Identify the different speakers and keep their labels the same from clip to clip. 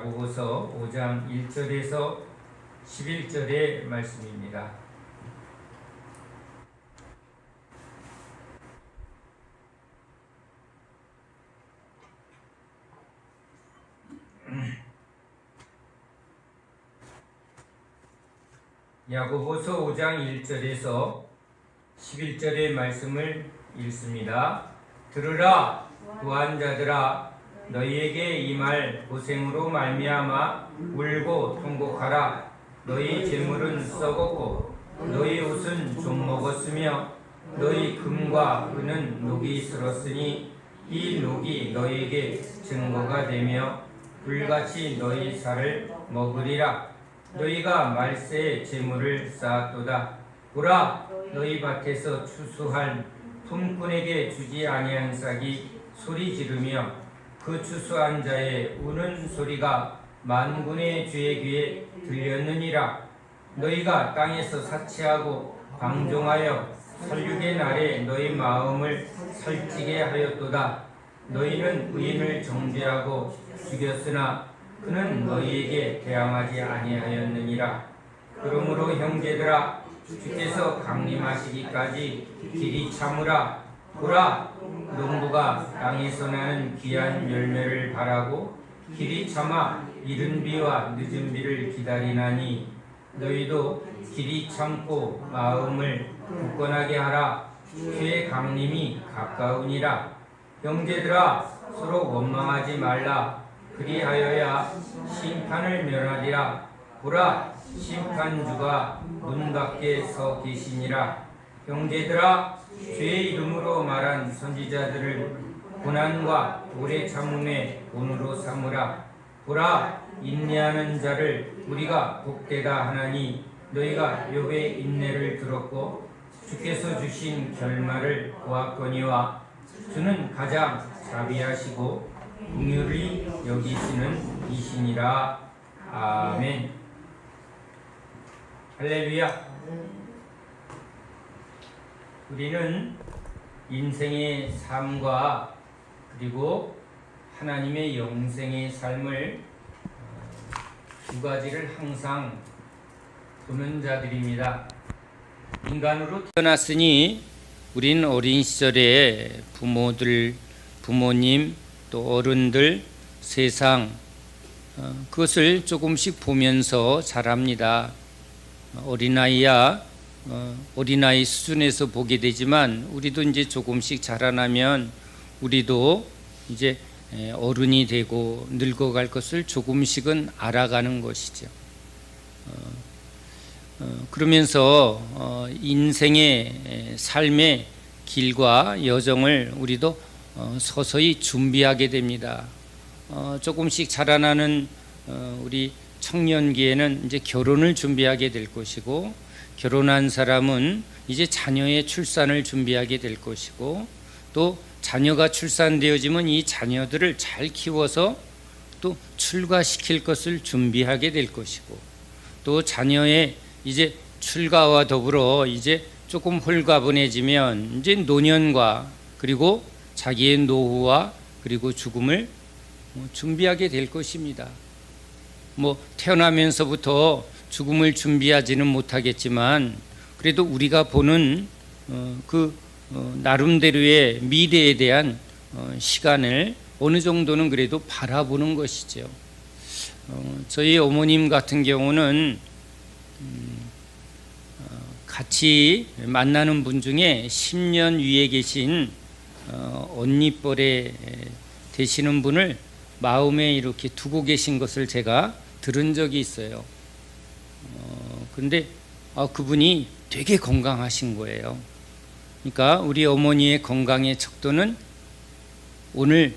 Speaker 1: 야고보서 5장 1절에서 11절의 말씀입니다. 야고보서 5장 1절에서 11절의 말씀을 읽습니다. 들으라 부한 자들아, 너희에게 이 말 고생으로 말미암아 울고 통곡하라. 너희 재물은 썩었고 너희 옷은 좀 먹었으며 너희 금과 은은 녹이 슬었으니 이 녹이 너희에게 증거가 되며 불같이 너희 살을 먹으리라. 너희가 말세에 재물을 쌓았도다. 보라, 너희 밭에서 추수한 품꾼에게 주지 아니한 싹이 소리 지르며 그 추수한 자의 우는 소리가 만군의 주의 귀에 들렸느니라. 너희가 땅에서 사치하고 방종하여 살육의 날에 너희 마음을 살찌게 하였도다. 너희는 의인을 정죄하고 죽였으나 그는 너희에게 대항하지 아니하였느니라. 그러므로 형제들아, 주께서 강림하시기까지 길이 참으라. 보라, 농부가 땅에서 나는 귀한 열매를 바라고 길이 참아 이른 비와 늦은 비를 기다리나니 너희도 길이 참고 마음을 굳건하게 하라. 주의 강림이 가까우니라. 형제들아, 서로 원망하지 말라. 그리하여야 심판을 면하리라. 보라, 심판주가 문 밖에 서 계시니라. 형제들아, 주의 이름으로 말한 선지자들을 고난과 오래 참음의 본으로 삼으라. 보라, 인내하는 자를 우리가 복되다 하나니 너희가 욥의 인내를 들었고 주께서 주신 결말을 보았거니와 주는 가장 자비하시고 긍휼히 여기시는 이시니라. 아멘. 할렐루야. 우리는 인생의 삶과 그리고 하나님의 영생의 삶을 두 가지를 항상 보는 자들입니다. 인간으로 태어났으니 우린 어린 시절에 부모님 또 어른들 세상 그것을 조금씩 보면서 자랍니다. 어린아이야 어린아이 수준에서 보게 되지만 우리도 이제 조금씩 자라나면 우리도 이제 어른이 되고 늙어갈 것을 조금씩은 알아가는 것이죠. 그러면서 인생의 삶의 길과 여정을 우리도 서서히 준비하게 됩니다. 조금씩 자라나는 우리 청년기에는 이제 결혼을 준비하게 될 것이고, 결혼한 사람은 이제 자녀의 출산을 준비하게 될 것이고, 또 자녀가 출산되어지면 이 자녀들을 잘 키워서 또 출가시킬 것을 준비하게 될 것이고, 또 자녀의 이제 출가와 더불어 이제 조금 홀가분해지면 이제 노년과 그리고 자기의 노후와 그리고 죽음을 준비하게 될 것입니다. 태어나면서부터 죽음을 준비하지는 못하겠지만 그래도 우리가 보는 나름대로의 미래에 대한 시간을 어느 정도는 그래도 바라보는 것이죠. 저희 어머님 같은 경우는 같이 만나는 분 중에 10년 위에 계신 언니뻘에 되시는 분을 마음에 이렇게 두고 계신 것을 제가 들은 적이 있어요. 근데 그분이 되게 건강하신 거예요. 그러니까 우리 어머니의 건강의 척도는 오늘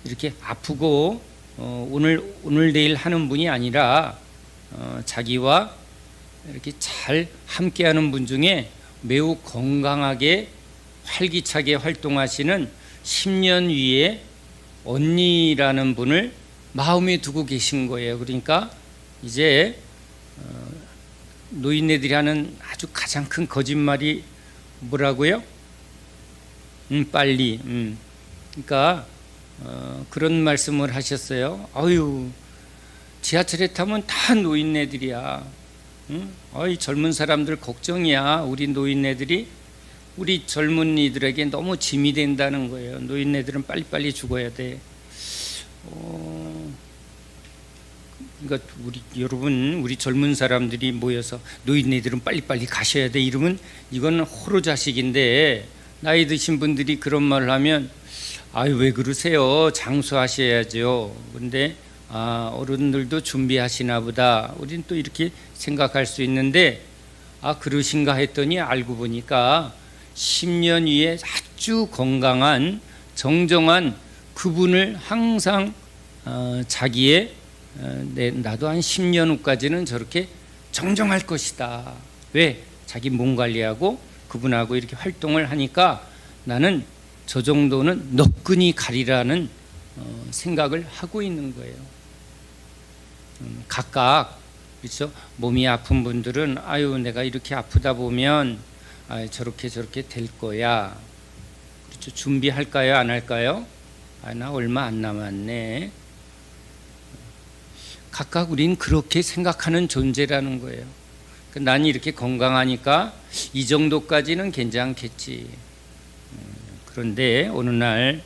Speaker 1: 이렇게 아프고 오늘 내일 하는 분이 아니라 자기와 이렇게 잘 함께하는 분 중에 매우 건강하게 활기차게 활동하시는 10년 위에 언니라는 분을 마음에 두고 계신 거예요. 그러니까 이제 노인네들이 하는 아주 가장 큰 거짓말이 뭐라고요? 빨리. 그러니까 그런 말씀을 하셨어요. 아유, 지하철에 타면 다 노인네들이야. 응? 어이 젊은 사람들 걱정이야. 우리 노인네들이 우리 젊은이들에게 너무 짐이 된다는 거예요. 노인네들은 빨리빨리 죽어야 돼. 그러니까 여러분 우리 젊은 사람들이 모여서 노인네들은 빨리빨리 가셔야 돼 이러면 이건 호로자식인데, 나이 드신 분들이 그런 말을 하면 아유 왜 그러세요? 장수하셔야죠. 근데 어른들도 준비하시나 보다, 우린 또 이렇게 생각할 수 있는데, 그러신가 했더니 알고 보니까 10년 위에 아주 건강한 정정한 그분을 항상 자기의 나도 한 10년 후까지는 저렇게 정정할 것이다. 왜? 자기 몸 관리하고 그분하고 이렇게 활동을 하니까 나는 저 정도는 너끈히 가리라는 생각을 하고 있는 거예요. 각각 그렇죠? 몸이 아픈 분들은 아유 내가 이렇게 아프다 보면 저렇게 될 거야. 그렇죠? 준비할까요? 안 할까요? 나 얼마 안 남았네. 각각 우린 그렇게 생각하는 존재라는 거예요. 난 이렇게 건강하니까 이 정도까지는 괜찮겠지. 그런데 어느 날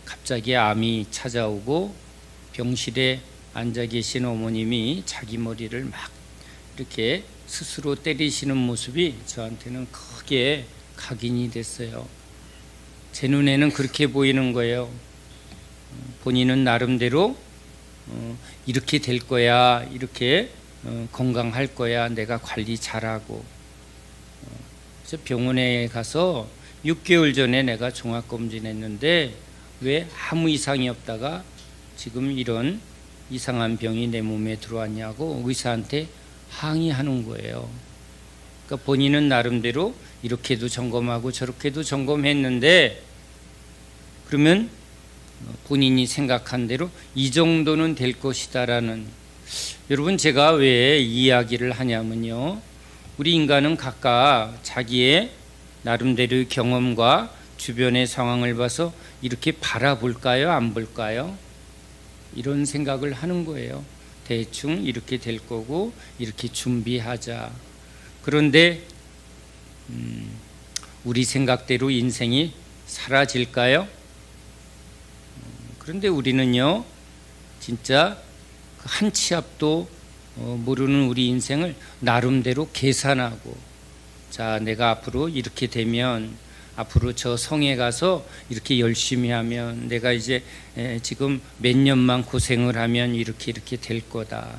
Speaker 1: 갑자기 암이 찾아오고 병실에 앉아 계신 어머님이 자기 머리를 막 이렇게 스스로 때리시는 모습이 저한테는 크게 각인이 됐어요. 제 눈에는 그렇게 보이는 거예요. 본인은 나름대로 이렇게 될 거야, 이렇게 건강할 거야, 내가 관리 잘하고. 그래서 병원에 가서 6개월 전에 내가 종합검진했는데 왜 아무 이상이 없다가 지금 이런 이상한 병이 내 몸에 들어왔냐고 의사한테 항의하는 거예요. 그러니까 본인은 나름대로 이렇게도 점검하고 저렇게도 점검했는데, 그러면 본인이 생각한 대로 이 정도는 될 것이다라는. 여러분 제가 왜 이 이야기를 하냐면요, 우리 인간은 각각 자기의 나름대로의 경험과 주변의 상황을 봐서 이렇게 바라볼까요? 안 볼까요? 이런 생각을 하는 거예요. 대충 이렇게 될 거고 이렇게 준비하자. 그런데 우리 생각대로 인생이 사라질까요? 그런데 우리는요 진짜 한 치 앞도 모르는 우리 인생을 나름대로 계산하고, 자 내가 앞으로 이렇게 되면, 앞으로 저 성에 가서 이렇게 열심히 하면, 내가 이제 지금 몇 년만 고생을 하면 이렇게 될 거다.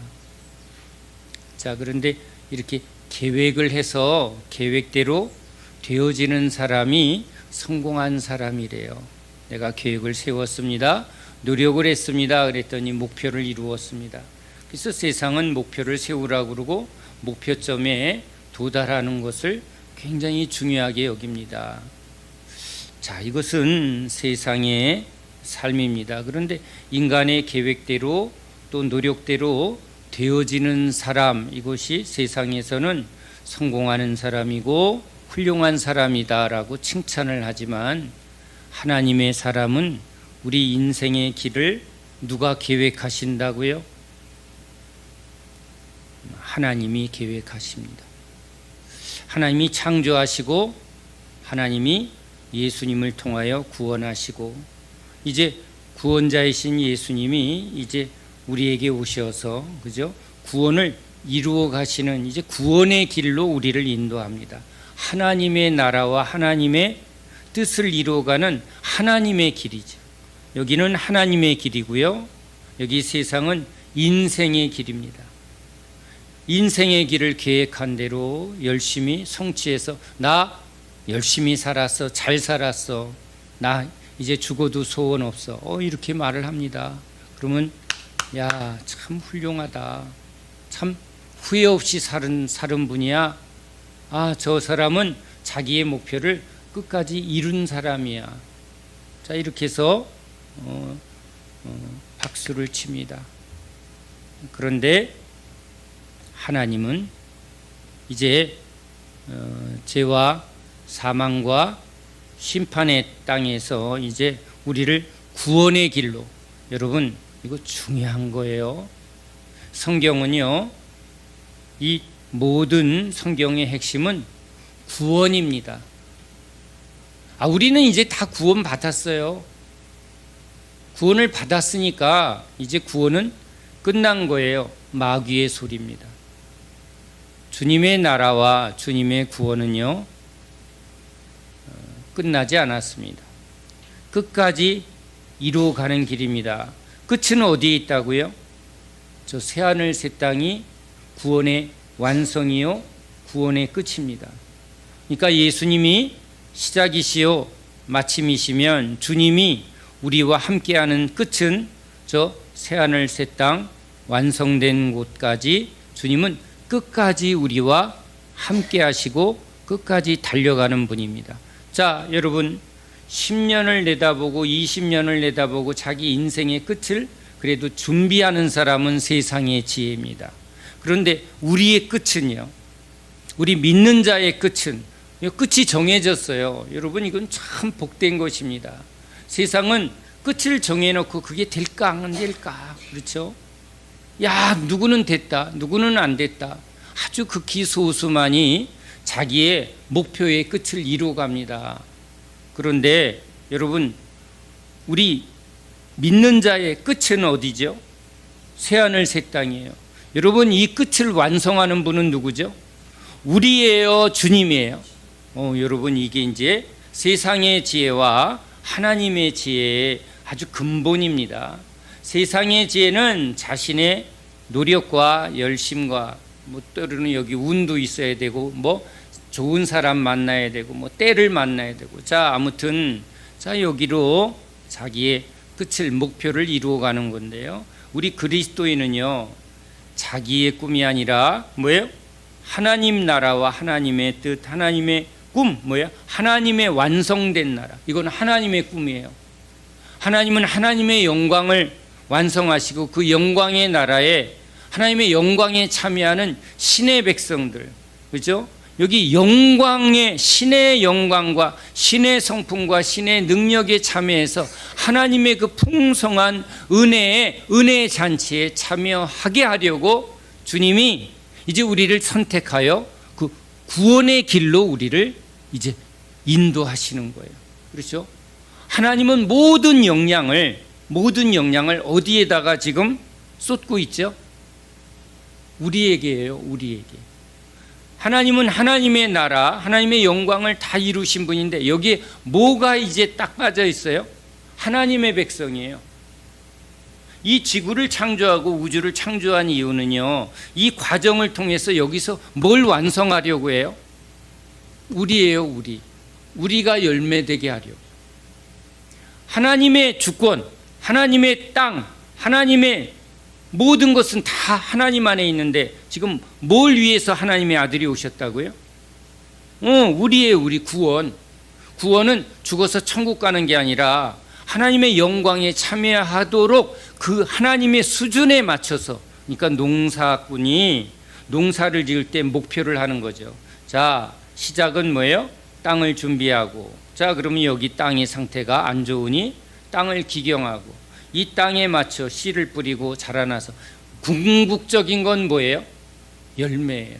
Speaker 1: 자 그런데 이렇게 계획을 해서 계획대로 되어지는 사람이 성공한 사람이래요. 내가 계획을 세웠습니다. 노력을 했습니다. 그랬더니 목표를 이루었습니다. 그래서 세상은 목표를 세우라고 그러고 목표점에 도달하는 것을 굉장히 중요하게 여깁니다. 자, 이것은 세상의 삶입니다. 그런데 인간의 계획대로 또 노력대로 되어지는 사람, 이것이 세상에서는 성공하는 사람이고 훌륭한 사람이다라고 칭찬을 하지만, 하나님의 사람은 우리 인생의 길을 누가 계획하신다고요? 하나님이 계획하십니다. 하나님이 창조하시고 하나님이 예수님을 통하여 구원하시고, 이제 구원자이신 예수님이 이제 우리에게 오셔서 그죠? 구원을 이루어 가시는 이제 구원의 길로 우리를 인도합니다. 하나님의 나라와 하나님의 뜻을 이루어가는 하나님의 길이죠. 여기는 하나님의 길이고요. 여기 세상은 인생의 길입니다. 인생의 길을 계획한 대로 열심히 성취해서, 나 열심히 살았어, 잘 살았어, 나 이제 죽어도 소원 없어, 이렇게 말을 합니다. 그러면 야, 참 훌륭하다, 참 후회 없이 사는 분이야. 저 사람은 자기의 목표를 끝까지 이룬 사람이야. 자, 이렇게 해서 박수를 칩니다. 그런데 하나님은 이제 죄와 사망과 심판의 땅에서 이제 우리를 구원의 길로, 여러분 이거 중요한 거예요. 성경은요, 이 모든 성경의 핵심은 구원입니다. 우리는 이제 다 구원 받았어요. 구원을 받았으니까 이제 구원은 끝난 거예요. 마귀의 소리입니다. 주님의 나라와 주님의 구원은요, 끝나지 않았습니다. 끝까지 이루어가는 길입니다. 끝은 어디에 있다고요? 저 새하늘 새 땅이 구원의 완성이요, 구원의 끝입니다. 그러니까 예수님이 시작이시요 마침이시면 주님이 우리와 함께하는 끝은 저 새하늘 새 땅 완성된 곳까지 주님은 끝까지 우리와 함께하시고 끝까지 달려가는 분입니다. 자, 여러분, 10년을 내다보고 20년을 내다보고 자기 인생의 끝을 그래도 준비하는 사람은 세상의 지혜입니다. 그런데 우리의 끝은요, 우리 믿는 자의 끝은 끝이 정해졌어요. 여러분, 이건 참 복된 것입니다. 세상은 끝을 정해놓고 그게 될까 안 될까, 그렇죠? 야, 누구는 됐다, 누구는 안 됐다. 아주 극히 소수만이 자기의 목표의 끝을 이루어갑니다. 그런데 여러분, 우리 믿는 자의 끝은 어디죠? 새하늘 새 땅이에요. 여러분, 이 끝을 완성하는 분은 누구죠? 우리예요, 주님이에요? 여러분, 이게 이제 세상의 지혜와 하나님의 지혜의 아주 근본입니다. 세상의 지혜는 자신의 노력과 열심과 때로는 여기 운도 있어야 되고 좋은 사람 만나야 되고 때를 만나야 되고, 자, 아무튼 여기로 자기의 끝을 목표를 이루어가는 건데요. 우리 그리스도인은요, 자기의 꿈이 아니라 뭐예요? 하나님 나라와 하나님의 뜻, 하나님의 꿈, 하나님의 완성된 나라. 이건 하나님의 꿈이에요. 하나님은 하나님의 영광을 완성하시고 그 영광의 나라에 하나님의 영광에 참여하는 신의 백성들, 그죠? 여기 영광의, 신의 영광과 신의 성품과 신의 능력에 참여해서 하나님의 그 풍성한 은혜의 잔치에 참여하게 하려고 주님이 이제 우리를 선택하여 그 구원의 길로 우리를 이제 인도하시는 거예요. 그렇죠? 하나님은 모든 영향을 어디에다가 지금 쏟고 있죠? 우리에게예요, 우리에게. 하나님은 하나님의 나라, 하나님의 영광을 다 이루신 분인데 여기에 뭐가 이제 딱 빠져 있어요? 하나님의 백성이에요. 이 지구를 창조하고 우주를 창조한 이유는요, 이 과정을 통해서 여기서 뭘 완성하려고 해요? 우리예요, 우리. 우리가 열매되게 하려고. 하나님의 주권, 하나님의 땅, 하나님의 모든 것은 다 하나님 안에 있는데 지금 뭘 위해서 하나님의 아들이 오셨다고요? 우리의 우리 구원. 구원은 죽어서 천국 가는 게 아니라 하나님의 영광에 참여하도록 그 하나님의 수준에 맞춰서, 그러니까 농사꾼이 농사를 지을 때 목표를 하는 거죠. 자, 시작은 뭐예요? 땅을 준비하고, 자, 그러면 여기 땅의 상태가 안 좋으니 땅을 기경하고 이 땅에 맞춰 씨를 뿌리고 자라나서 궁극적인 건 뭐예요? 열매예요.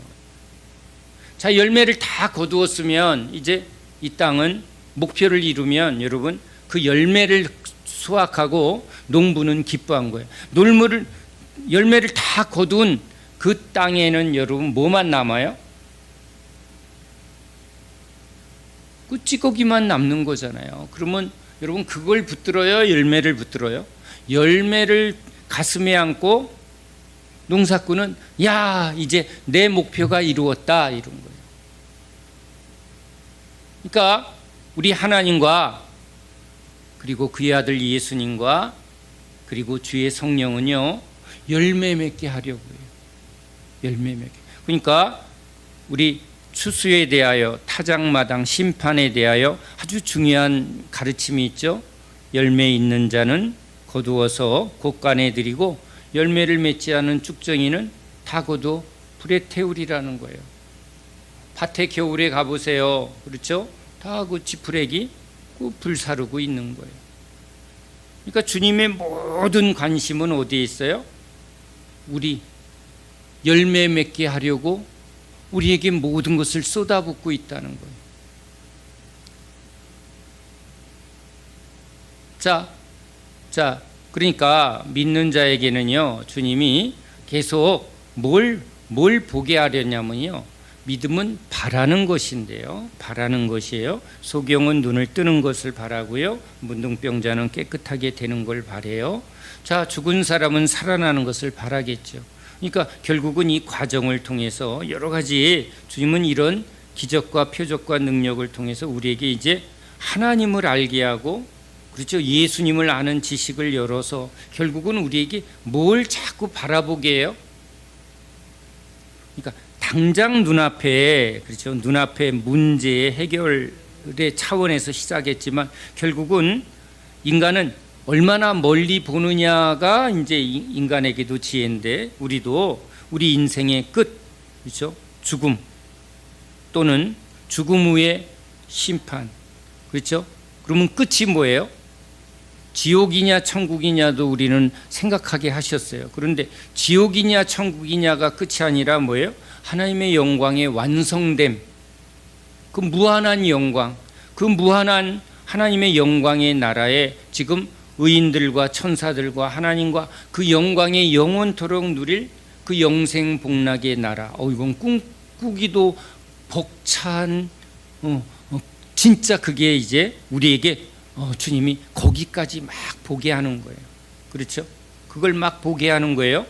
Speaker 1: 자, 열매를 다 거두었으면 이제 이 땅은 목표를 이루면 여러분 그 열매를 수확하고 농부는 기뻐한 거예요. 열매를 다 거둔 그 땅에는 여러분 뭐만 남아요? 그 찌꺼기만 남는 거잖아요. 그러면 여러분 그걸 붙들어요? 열매를 붙들어요? 열매를 가슴에 안고 농사꾼은 야, 이제 내 목표가 이루었다, 이런 거예요. 그러니까 우리 하나님과 그리고 그의 아들 예수님과 그리고 주의 성령은요, 열매 맺게 하려고 해요. 열매 맺게. 그러니까 우리 추수에 대하여, 타작마당 심판에 대하여 아주 중요한 가르침이 있죠. 열매 있는 자는 거두어서 곳간에 드리고 열매를 맺지 않은 쭉정이는 다 거두어 불에 태우리라는 거예요. 밭에 겨울에 가보세요. 그렇죠? 다 그 지푸레기 그 불 사르고 있는 거예요. 그러니까 주님의 모든 관심은 어디에 있어요? 우리 열매 맺게 하려고 우리에게 모든 것을 쏟아붓고 있다는 거예요. 자, 그러니까 믿는 자에게는요, 주님이 계속 뭘 보게 하려냐면요, 믿음은 바라는 것인데요, 바라는 것이에요. 소경은 눈을 뜨는 것을 바라고요, 문둥병자는 깨끗하게 되는 걸 바래요. 자, 죽은 사람은 살아나는 것을 바라겠죠. 그러니까 결국은 이 과정을 통해서 여러 가지 주님은 이런 기적과 표적과 능력을 통해서 우리에게 이제 하나님을 알게 하고, 그렇죠, 예수님을 아는 지식을 열어서 결국은 우리에게 뭘 자꾸 바라보게 해요. 그러니까 당장 눈앞에, 그렇죠, 눈앞에 문제의 해결의 차원에서 시작했지만 결국은 인간은 얼마나 멀리 보느냐가 이제 인간에게도 지혜인데, 우리도 우리 인생의 끝, 그렇죠, 죽음 또는 죽음 후의 심판, 그렇죠. 그러면 끝이 뭐예요? 지옥이냐 천국이냐도 우리는 생각하게 하셨어요. 그런데 지옥이냐 천국이냐가 끝이 아니라 뭐예요? 하나님의 영광의 완성됨, 그 무한한 영광, 그 무한한 하나님의 영광의 나라에 지금 의인들과 천사들과 하나님과 그 영광의 영원토록 누릴 그 영생 복락의 나라. 이건 꿈꾸기도 벅찬, 진짜 그게 이제 우리에게 주님이 거기까지 막 보게 하는 거예요. 그렇죠? 그걸 막 보게 하는 거예요.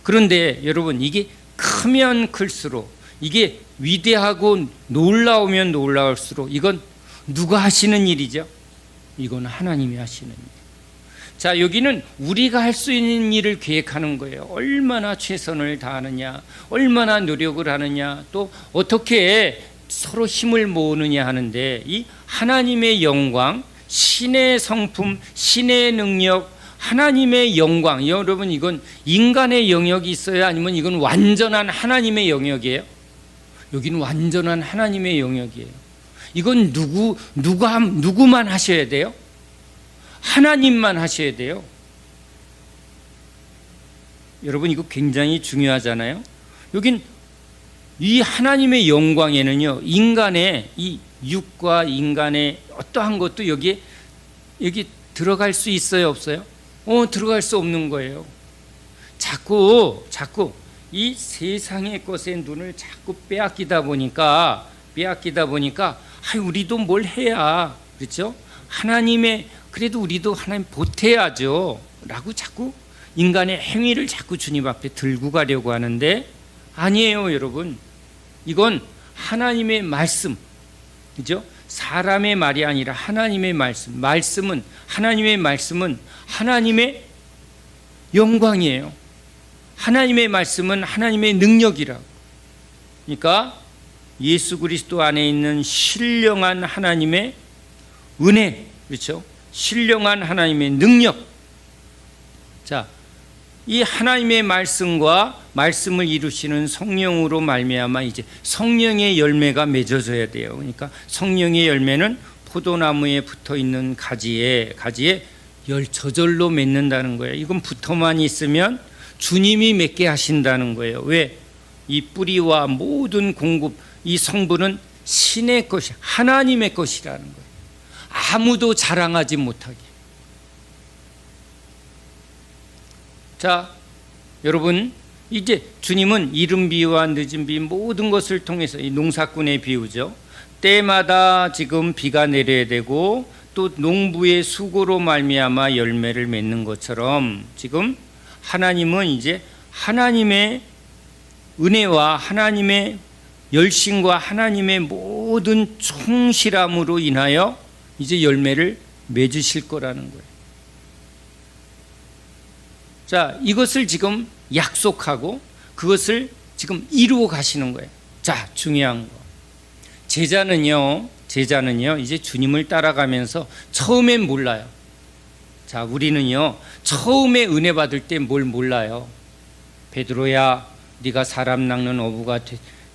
Speaker 1: 그런데 여러분, 이게 크면 클수록, 이게 위대하고 놀라우면 놀라울수록 이건 누가 하시는 일이죠? 이건 하나님이 하시는 일. 자, 여기는 우리가 할 수 있는 일을 계획하는 거예요. 얼마나 최선을 다하느냐, 얼마나 노력을 하느냐, 또 어떻게 서로 힘을 모으느냐 하는데, 이 하나님의 영광, 신의 성품, 신의 능력, 하나님의 영광, 여러분 이건 인간의 영역이 있어요? 아니면 이건 완전한 하나님의 영역이에요? 여기는 완전한 하나님의 영역이에요. 이건 누구만 하셔야 돼요? 하나님만 하셔야 돼요. 여러분, 이거 굉장히 중요하잖아요. 여긴 이 하나님의 영광에는요, 인간의 이 육과 인간의 어떠한 것도 여기 들어갈 수 있어요, 없어요? 들어갈 수 없는 거예요. 자꾸 이 세상의 것에 눈을 자꾸 빼앗기다 보니까 우리도 뭘 해야, 그렇죠? 그래도 우리도 하나님 보태야죠 라고 자꾸 인간의 행위를 자꾸 주님 앞에 들고 가려고 하는데, 아니에요, 여러분. 이건 하나님의 말씀, 그죠? 사람의 말이 아니라 하나님의 말씀은 하나님의 말씀은 하나님의 영광이에요. 하나님의 말씀은 하나님의 능력이라고. 그러니까 예수 그리스도 안에 있는 신령한 하나님의 은혜, 그렇죠? 신령한 하나님의 능력. 자, 이 하나님의 말씀과 말씀을 이루시는 성령으로 말미암아 이제 성령의 열매가 맺어져야 돼요. 그러니까 성령의 열매는 포도나무에 붙어 있는 가지에 저절로 맺는다는 거예요. 이건 붙어만 있으면 주님이 맺게 하신다는 거예요. 왜? 이 뿌리와 모든 공급, 이 성분은 신의 것이, 하나님의 것이라는 거예요. 아무도 자랑하지 못하게. 자, 여러분, 이제 주님은 이른 비와 늦은 비 모든 것을 통해서, 이 농사꾼의 비유죠. 때마다 지금 비가 내려야 되고 또 농부의 수고로 말미암아 열매를 맺는 것처럼 지금 하나님은 이제 하나님의 은혜와 하나님의 열심과 하나님의 모든 충실함으로 인하여 이제 열매를 맺으실 거라는 거예요. 자, 이것을 지금 약속하고 그것을 지금 이루어 가시는 거예요. 자, 중요한 거. 제자는요 이제 주님을 따라가면서 처음엔 몰라요. 자, 우리는요 처음에 은혜 받을 때 뭘 몰라요. 베드로야, 네가 사람 낚는 어부가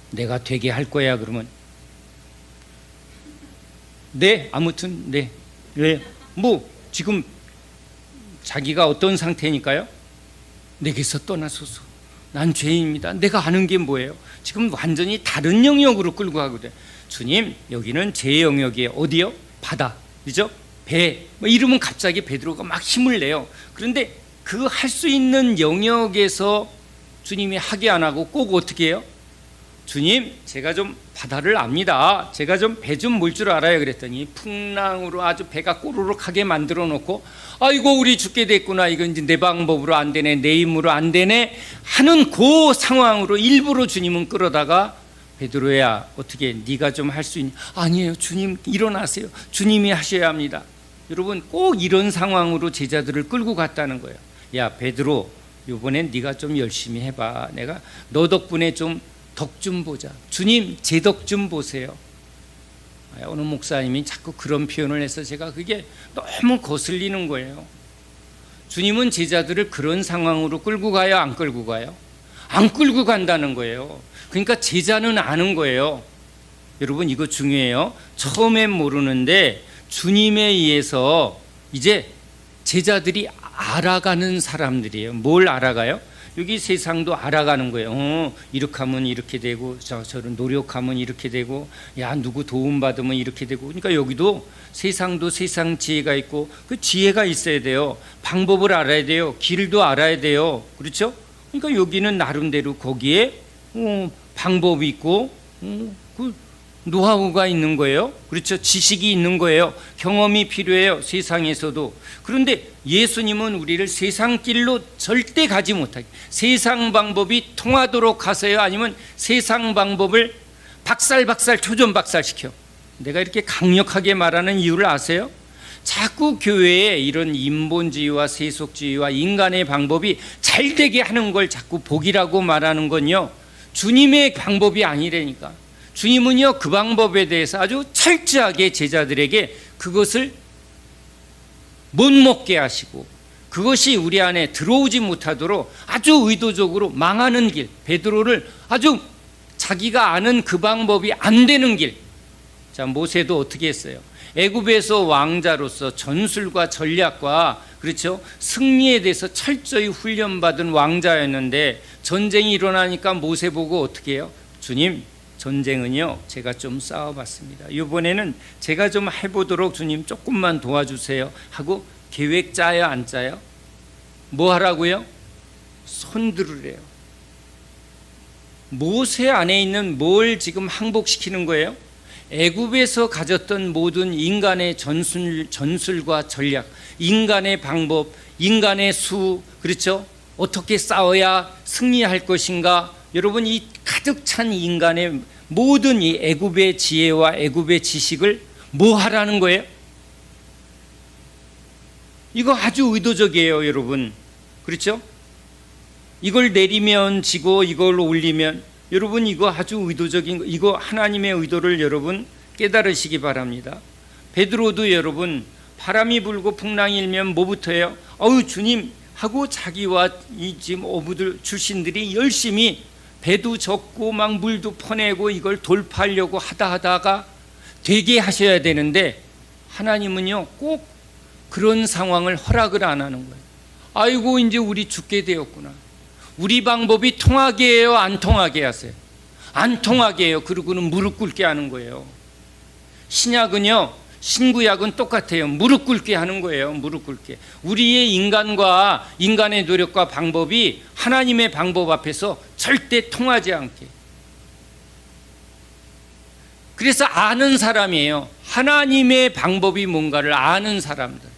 Speaker 1: 내가 되게 할 거야. 그러면 네, 아무튼 네. 왜? 뭐 지금 자기가 어떤 상태니까요? 내게서 떠나소서. 난 죄인입니다. 내가 아는 게 뭐예요? 지금 완전히 다른 영역으로 끌고 가거든. 주님, 여기는 제 영역이에요. 어디요? 바다, 그죠? 배, 뭐 이러면 갑자기 베드로가 막 힘을 내요. 그런데 그 할 수 있는 영역에서 주님이 하게 안 하고 꼭 어떻게 해요? 주님, 제가 좀 바다를 압니다. 제가 좀 배 좀 몰 줄 알아요. 그랬더니 풍랑으로 아주 배가 꼬르륵하게 만들어 놓고, 아이고 우리 죽게 됐구나. 이건 이제 내 방법으로 안 되네, 내 힘으로 안 되네 하는 그 상황으로 일부러 주님은 끌어다가, 베드로야 어떻게 네가 좀 할 수 있냐? 아니에요 주님, 일어나세요. 주님이 하셔야 합니다. 여러분, 꼭 이런 상황으로 제자들을 끌고 갔다는 거예요. 야 베드로, 이번엔 네가 좀 열심히 해봐. 내가 너 덕분에 좀 덕 좀 보자. 주님 제 덕 좀 보세요. 어느 목사님이 자꾸 그런 표현을 해서 제가 그게 너무 거슬리는 거예요. 주님은 제자들을 그런 상황으로 끌고 가요, 안 끌고 가요? 안 끌고 간다는 거예요. 그러니까 제자는 아는 거예요. 여러분 이거 중요해요. 처음엔 모르는데 주님에 의해서 이제 제자들이 알아가는 사람들이에요. 뭘 알아가요? 여기 세상도 알아가는 거예요. 이렇게 하면 이렇게 되고, 저런 노력하면 이렇게 되고, 야 누구 도움받으면 이렇게 되고. 그러니까 여기도 세상도 세상 지혜가 있고, 그 지혜가 있어야 돼요. 방법을 알아야 돼요. 길도 알아야 돼요. 그렇죠? 그러니까 여기는 나름대로 거기에 방법이 있고, 그 노하우가 있는 거예요. 그렇죠? 지식이 있는 거예요. 경험이 필요해요. 세상에서도. 그런데 예수님은 우리를 세상 길로 절대 가지 못하게, 세상 방법이 통하도록 하세요? 아니면 세상 방법을 박살박살 초전박살시켜? 내가 이렇게 강력하게 말하는 이유를 아세요? 자꾸 교회에 이런 인본주의와 세속주의와 인간의 방법이 잘되게 하는 걸 자꾸 복이라고 말하는 건요, 주님의 방법이 아니라니까. 주님은요 그 방법에 대해서 아주 철저하게 제자들에게 그것을 못 먹게 하시고, 그것이 우리 안에 들어오지 못하도록 아주 의도적으로 망하는 길, 베드로를 아주 자기가 아는 그 방법이 안 되는 길. 자, 모세도 어떻게 했어요? 애굽에서 왕자로서 전술과 전략과, 그렇죠, 승리에 대해서 철저히 훈련받은 왕자였는데, 전쟁이 일어나니까 모세 보고 어떻게 해요? 주님, 전쟁은요 제가 좀 싸워봤습니다. 이번에는 제가 좀 해보도록 주님 조금만 도와주세요 하고 계획 짜요, 안 짜요? 뭐 하라고요? 손 들으래요. 모세 안에 있는 뭘 지금 항복시키는 거예요? 애굽에서 가졌던 모든 인간의 전술과 전략, 인간의 방법, 인간의 수, 그렇죠? 어떻게 싸워야 승리할 것인가? 여러분, 이 가득 찬 인간의 모든 이 애굽의 지혜와 애굽의 지식을 뭐 하라는 거예요? 이거 아주 의도적이에요, 여러분. 그렇죠? 이걸 내리면 지고 이걸 올리면, 여러분 이거 아주 의도적인 거, 이거 하나님의 의도를 여러분 깨달으시기 바랍니다. 베드로도 여러분 바람이 불고 풍랑이 일면 뭐부터 해요? 어우 주님 하고 자기와 이 지금 어부들 출신들이 열심히 배도 젓고 막 물도 퍼내고 이걸 돌파하려고 하다가 되게 하셔야 되는데, 하나님은요 꼭 그런 상황을 허락을 안 하는 거예요. 아이고 이제 우리 죽게 되었구나. 우리 방법이 통하게 해요, 안 통하게 하세요? 안 통하게 해요. 그러고는 무릎 꿇게 하는 거예요. 신약은요, 신구약은 똑같아요. 무릎 꿇게 하는 거예요. 무릎 꿇게. 우리의 인간과 인간의 노력과 방법이 하나님의 방법 앞에서 절대 통하지 않게. 그래서 아는 사람이에요. 하나님의 방법이 뭔가를 아는 사람들.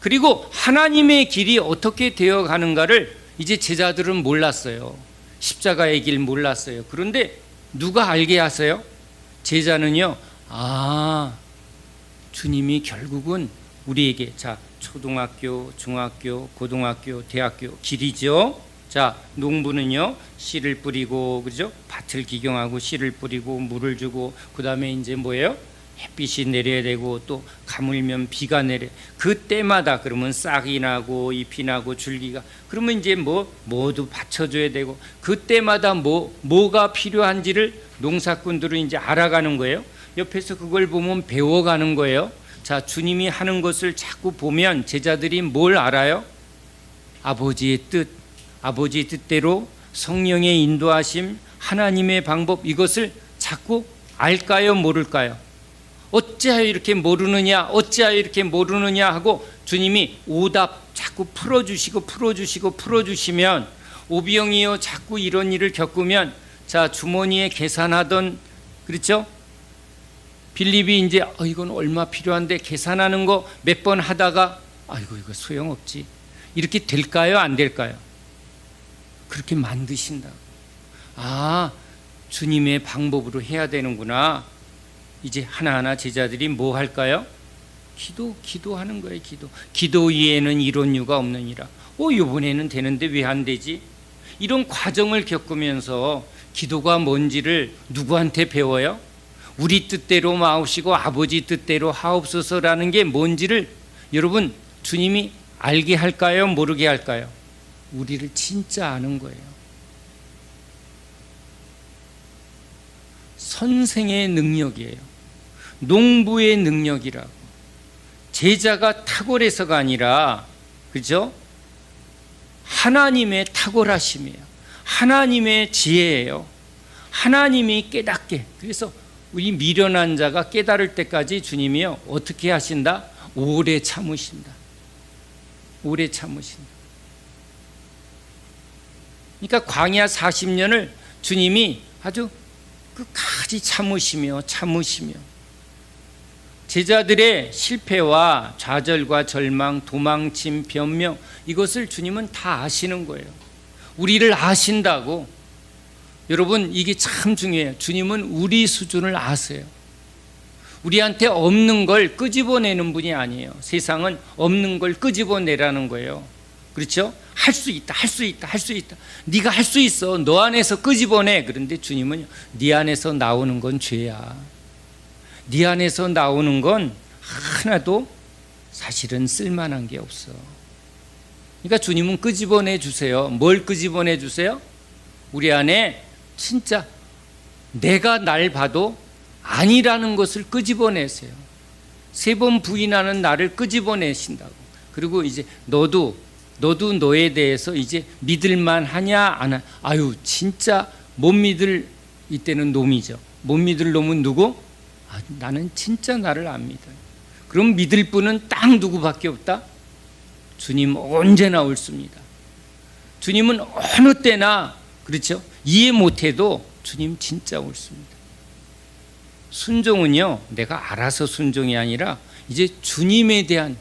Speaker 1: 그리고 하나님의 길이 어떻게 되어가는가를 이제 제자들은 몰랐어요. 십자가의 길 몰랐어요. 그런데 누가 알게 하세요? 제자는요, 주님이 결국은 우리에게, 자, 초등학교, 중학교, 고등학교, 대학교 길이죠. 자, 농부는요 씨를 뿌리고, 그죠? 밭을 기경하고 씨를 뿌리고 물을 주고, 그 다음에 이제 뭐예요? 햇빛이 내려야 되고, 또 가물면 비가 내려. 그때마다 그러면 싹이 나고 잎이 나고 줄기가, 그러면 이제 뭐도 받쳐줘야 되고, 그때마다 뭐가 필요한지를 농사꾼들은 이제 알아가는 거예요. 옆에서 그걸 보면 배워가는 거예요. 자, 주님이 하는 것을 자꾸 보면 제자들이 뭘 알아요? 아버지의 뜻, 아버지의 뜻대로 성령의 인도하심, 하나님의 방법, 이것을 자꾸 알까요, 모를까요? 어찌하여 이렇게 모르느냐, 어찌하여 이렇게 모르느냐 하고 주님이 오답 자꾸 풀어주시면, 오병이어 자꾸 이런 일을 겪으면, 자, 주머니에 계산하던, 그렇죠? 빌립이 이제 이건 얼마 필요한데 계산하는 거 몇 번 하다가 아이고 이거 소용없지, 이렇게 될까요, 안 될까요? 그렇게 만드신다. 아, 주님의 방법으로 해야 되는구나. 이제 하나하나 제자들이 뭐 할까요? 기도하는 거예요. 기도 위에는 이런 이유가 없느니라. 이번에는 되는데 왜 안 되지? 이런 과정을 겪으면서 기도가 뭔지를 누구한테 배워요? 우리 뜻대로 마옵시고 아버지 뜻대로 하옵소서라는 게 뭔지를 여러분 주님이 알게 할까요, 모르게 할까요? 우리를 진짜 아는 거예요. 선생의 능력이에요. 농부의 능력이라고. 제자가 탁월해서가 아니라, 그죠? 하나님의 탁월하심이에요. 하나님의 지혜예요. 하나님이 깨닫게. 그래서 우리 미련한 자가 깨달을 때까지 주님이요, 어떻게 하신다? 오래 참으신다. 오래 참으신다. 그러니까 광야 40년을 주님이 아주 끝까지 참으시며 제자들의 실패와 좌절과 절망, 도망침, 변명, 이것을 주님은 다 아시는 거예요. 우리를 아신다고. 여러분, 이게 참 중요해요. 주님은 우리 수준을 아세요. 우리한테 없는 걸 끄집어내는 분이 아니에요. 세상은 없는 걸 끄집어내라는 거예요. 그렇죠? 할 수 있다. 네가 할 수 있어. 너 안에서 끄집어내. 그런데 주님은 네 안에서 나오는 건 죄야. 네 안에서 나오는 건 하나도 사실은 쓸만한 게 없어. 그러니까 주님은 끄집어내 주세요. 뭘 끄집어내 주세요? 우리 안에 진짜 내가 날 봐도 아니라는 것을 끄집어내세요. 3번 부인하는 나를 끄집어내신다고. 그리고 이제 너도 너에 대해서 이제 믿을만 하냐 안 하냐. 아유, 진짜 못 믿을, 이때는 놈이죠. 못 믿을 놈은 누구? 나는 진짜 나를 안 믿어요. 그럼 믿을 분은 딱 누구밖에 없다? 주님 언제나 옳습니다. 주님은 어느 때나, 그렇죠? 이해 못해도 주님 진짜 옳습니다. 순종은요, 내가 알아서 순종이 아니라 이제 주님에 대한,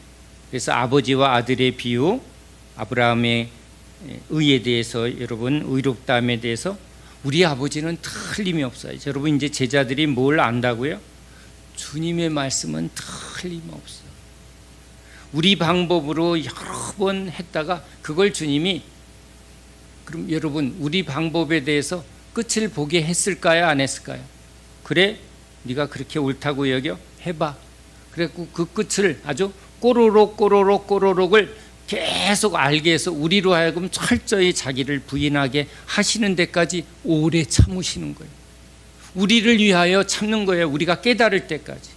Speaker 1: 그래서 아버지와 아들의 비유, 아브라함의 의에 대해서, 여러분 의롭다함에 대해서 우리 아버지는 틀림이 없어요. 여러분 이제 제자들이 뭘 안다고요? 주님의 말씀은 틀림없어요. 우리 방법으로 여러 번 했다가 그걸 주님이, 그럼 여러분 우리 방법에 대해서 끝을 보게 했을까요, 안 했을까요? 그래, 네가 그렇게 옳다고 여겨? 해봐. 그래갖고 그 끝을 아주 꼬로록을 계속 알게 해서 우리로 하여금 철저히 자기를 부인하게 하시는 데까지 오래 참으시는 거예요. 우리를 위하여 참는 거예요. 우리가 깨달을 때까지.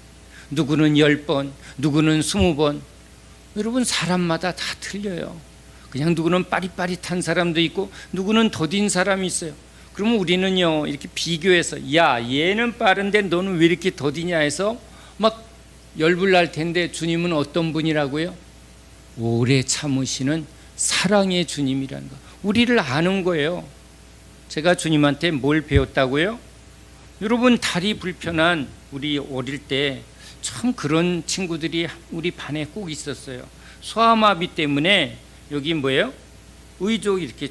Speaker 1: 누구는 10번, 누구는 20번. 여러분 사람마다 다 틀려요. 그냥 누구는 빠릿빠릿한 사람도 있고 누구는 더딘 사람이 있어요. 그러면 우리는요, 이렇게 비교해서 야, 얘는 빠른데 너는 왜 이렇게 더디냐 해서 막 열불날 텐데, 주님은 어떤 분이라고요? 오래 참으시는 사랑의 주님이라는 거. 우리를 아는 거예요. 제가 주님한테 뭘 배웠다고요? 여러분 다리 불편한, 우리 어릴 때 참 그런 친구들이 우리 반에 꼭 있었어요. 소아마비 때문에 여기 뭐예요? 의족 이렇게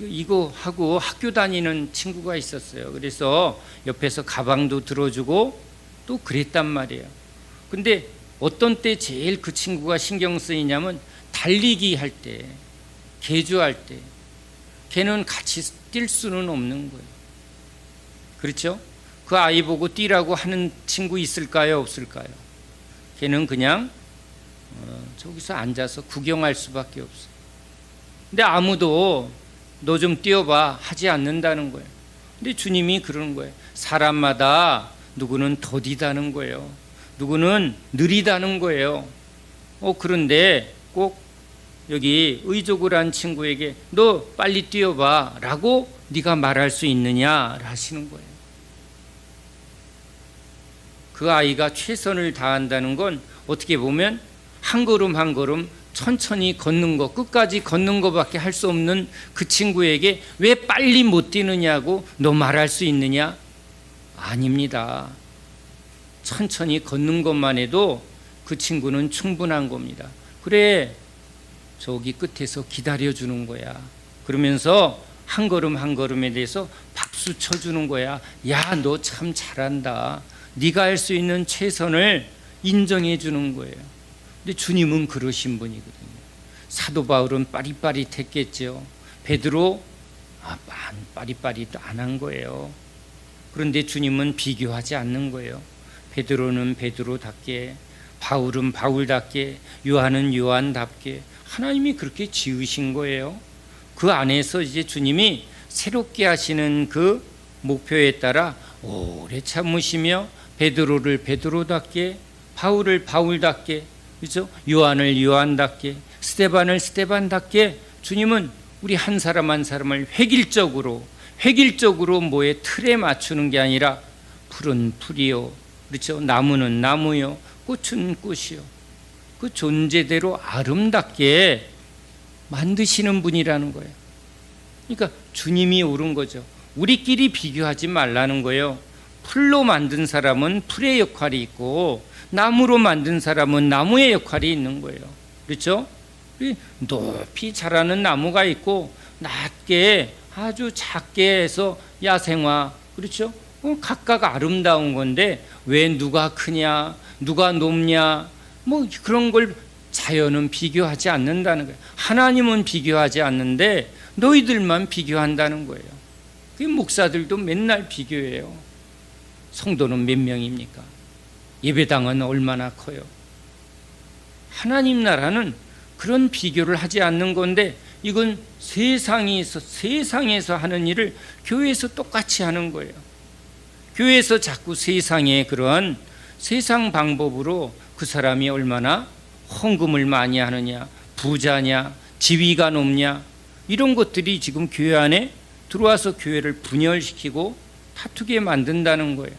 Speaker 1: 이거 하고 학교 다니는 친구가 있었어요. 그래서 옆에서 가방도 들어주고 또 그랬단 말이에요. 근데 어떤 때 제일 그 친구가 신경 쓰이냐면 달리기 할 때, 계주할 때 걔는 같이 뛸 수는 없는 거예요. 그렇죠? 그 아이 보고 뛰라고 하는 친구 있을까요, 없을까요? 걔는 그냥 저기서 앉아서 구경할 수밖에 없어요. 근데 아무도 너 좀 뛰어봐 하지 않는다는 거예요. 근데 주님이 그러는 거예요. 사람마다 누구는 더디다는 거예요. 누구는 느리다는 거예요. 그런데 꼭 여기 의족을 한 친구에게 너 빨리 뛰어봐 라고 네가 말할 수 있느냐 하시는 거예요. 그 아이가 최선을 다한다는 건 어떻게 보면 한 걸음 한 걸음 천천히 걷는 거, 끝까지 걷는 것밖에 할 수 없는 그 친구에게 왜 빨리 못 뛰느냐고 너 말할 수 있느냐? 아닙니다. 천천히 걷는 것만 해도 그 친구는 충분한 겁니다. 그래, 저기 끝에서 기다려주는 거야. 그러면서 한 걸음 한 걸음에 대해서 박수 쳐주는 거야. 야, 너 참 잘한다. 네가 할 수 있는 최선을 인정해 주는 거예요. 근데 주님은 그러신 분이거든요. 사도 바울은 빠릿빠릿했겠죠. 베드로 빠릿빠릿 안 한 거예요. 그런데 주님은 비교하지 않는 거예요. 베드로는 베드로답게, 바울은 바울답게, 요한은 요한답게 하나님이 그렇게 지으신 거예요. 그 안에서 이제 주님이 새롭게 하시는 그 목표에 따라 오래 참으시며 베드로를 베드로답게, 바울을 바울답게, 그렇죠? 요한을 요한답게, 스데반을 스데반답게 주님은 우리 한 사람 한 사람을 획일적으로 뭐에 틀에 맞추는 게 아니라 풀은 풀이요, 그렇죠? 나무는 나무요, 꽃은 꽃이요. 그 존재대로 아름답게 만드시는 분이라는 거예요. 그러니까 주님이 옳은 거죠. 우리끼리 비교하지 말라는 거예요. 풀로 만든 사람은 풀의 역할이 있고 나무로 만든 사람은 나무의 역할이 있는 거예요. 그렇죠? 높이 자라는 나무가 있고 낮게 아주 작게 해서 야생화, 그렇죠? 각각 아름다운 건데 왜 누가 크냐, 누가 높냐, 뭐 그런 걸 자연은 비교하지 않는다는 거예요. 하나님은 비교하지 않는데 너희들만 비교한다는 거예요. 그 목사들도 맨날 비교해요. 성도는 몇 명입니까? 예배당은 얼마나 커요? 하나님 나라는 그런 비교를 하지 않는 건데 이건 세상에서 하는 일을 교회에서 똑같이 하는 거예요. 교회에서 자꾸 세상의 그런 세상 방법으로 그 사람이 얼마나 헌금을 많이 하느냐, 부자냐, 지위가 높냐, 이런 것들이 지금 교회 안에 들어와서 교회를 분열시키고 다투게 만든다는 거예요.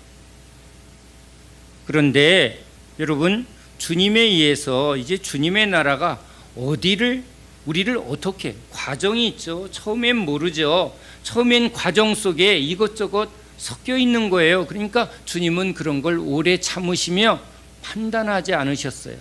Speaker 1: 그런데 여러분, 주님에 의해서 이제 주님의 나라가 우리를 어떻게, 과정이 있죠. 처음엔 모르죠. 처음엔 과정 속에 이것저것 섞여 있는 거예요. 그러니까 주님은 그런 걸 오래 참으시며 판단하지 않으셨어요.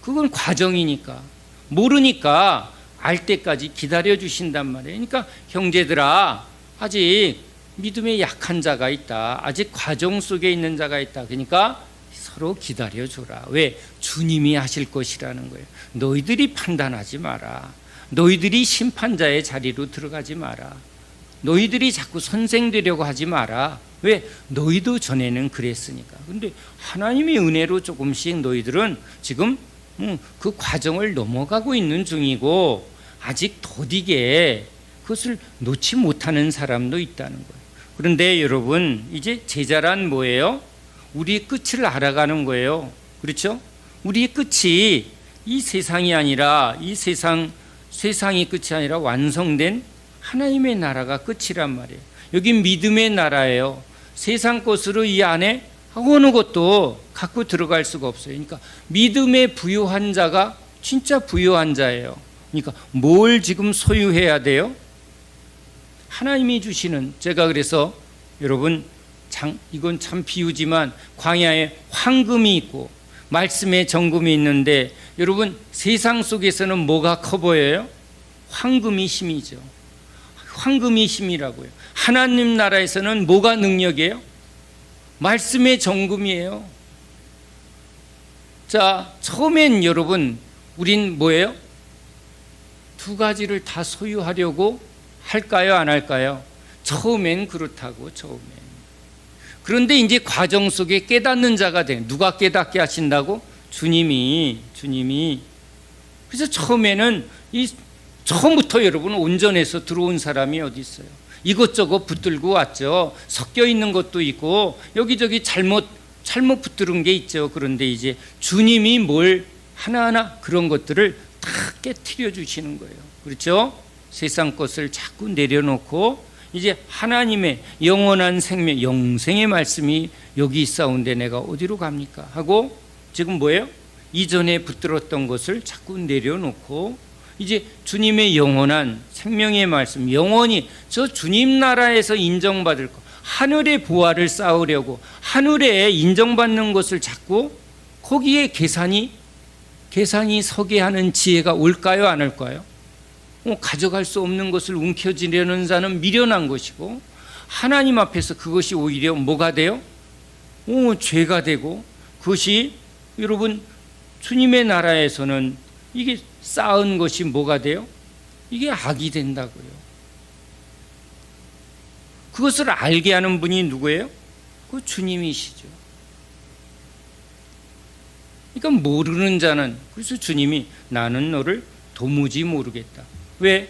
Speaker 1: 그건 과정이니까, 모르니까 알 때까지 기다려 주신단 말이에요. 그러니까 형제들아, 아직 믿음에 약한 자가 있다, 아직 과정 속에 있는 자가 있다, 그러니까 서로 기다려 줘라. 왜? 주님이 하실 것이라는 거예요. 너희들이 판단하지 마라. 너희들이 심판자의 자리로 들어가지 마라. 너희들이 자꾸 선생 되려고 하지 마라. 왜? 너희도 전에는 그랬으니까. 근데 하나님의 은혜로 조금씩 너희들은 지금 그 과정을 넘어가고 있는 중이고 아직 더디게 그것을 놓지 못하는 사람도 있다는 거예요. 그런데 여러분, 이제 제자란 뭐예요? 우리의 끝을 알아가는 거예요. 그렇죠? 우리의 끝이 이 세상이 아니라, 이 세상이 끝이 아니라 완성된 하나님의 나라가 끝이란 말이에요. 여긴 믿음의 나라예요. 세상 것으로 이 안에 어느 것도 갖고 들어갈 수가 없어요. 그러니까 믿음에 부유한 자가 진짜 부유한 자예요. 그러니까 뭘 지금 소유해야 돼요? 하나님이 주시는, 제가 그래서 여러분, 이건 참 비유지만 광야에 황금이 있고 말씀에 정금이 있는데, 여러분 세상 속에서는 뭐가 커 보여요? 황금이 힘이죠. 황금이 힘이라고요. 하나님 나라에서는 뭐가 능력이에요? 말씀의 정금이에요. 자, 처음엔 여러분, 우린 뭐예요? 두 가지를 다 소유하려고 할까요, 안 할까요? 처음엔 그렇다고, 처음엔. 그런데 이제 과정 속에 깨닫는 자가 돼. 누가 깨닫게 하신다고? 주님이. 그래서 처음에는 처음부터 여러분 온전해서 들어온 사람이 어디 있어요? 이것저것 붙들고 왔죠. 섞여 있는 것도 있고 여기저기 잘못 붙들은 게 있죠. 그런데 이제 주님이 뭘 하나하나 그런 것들을 다 깨트려 주시는 거예요. 그렇죠? 세상 것을 자꾸 내려놓고 이제 하나님의 영원한 생명, 영생의 말씀이 여기 있사온데 내가 어디로 갑니까? 하고 지금 뭐예요? 이전에 붙들었던 것을 자꾸 내려놓고 이제 주님의 영원한 생명의 말씀, 영원히 저 주님 나라에서 인정받을 것, 하늘의 보화를 쌓으려고 하늘에 인정받는 것을 자꾸 거기에 계산이 서게 하는 지혜가 올까요? 안 올까요? 가져갈 수 없는 것을 움켜쥐려는 자는 미련한 것이고, 하나님 앞에서 그것이 오히려 뭐가 돼요? 죄가 되고, 그것이 여러분 주님의 나라에서는 이게 쌓은 것이 뭐가 돼요? 이게 악이 된다고요. 그것을 알게 하는 분이 누구예요? 그 주님이시죠. 그러니까 모르는 자는, 그래서 주님이 나는 너를 도무지 모르겠다. 왜?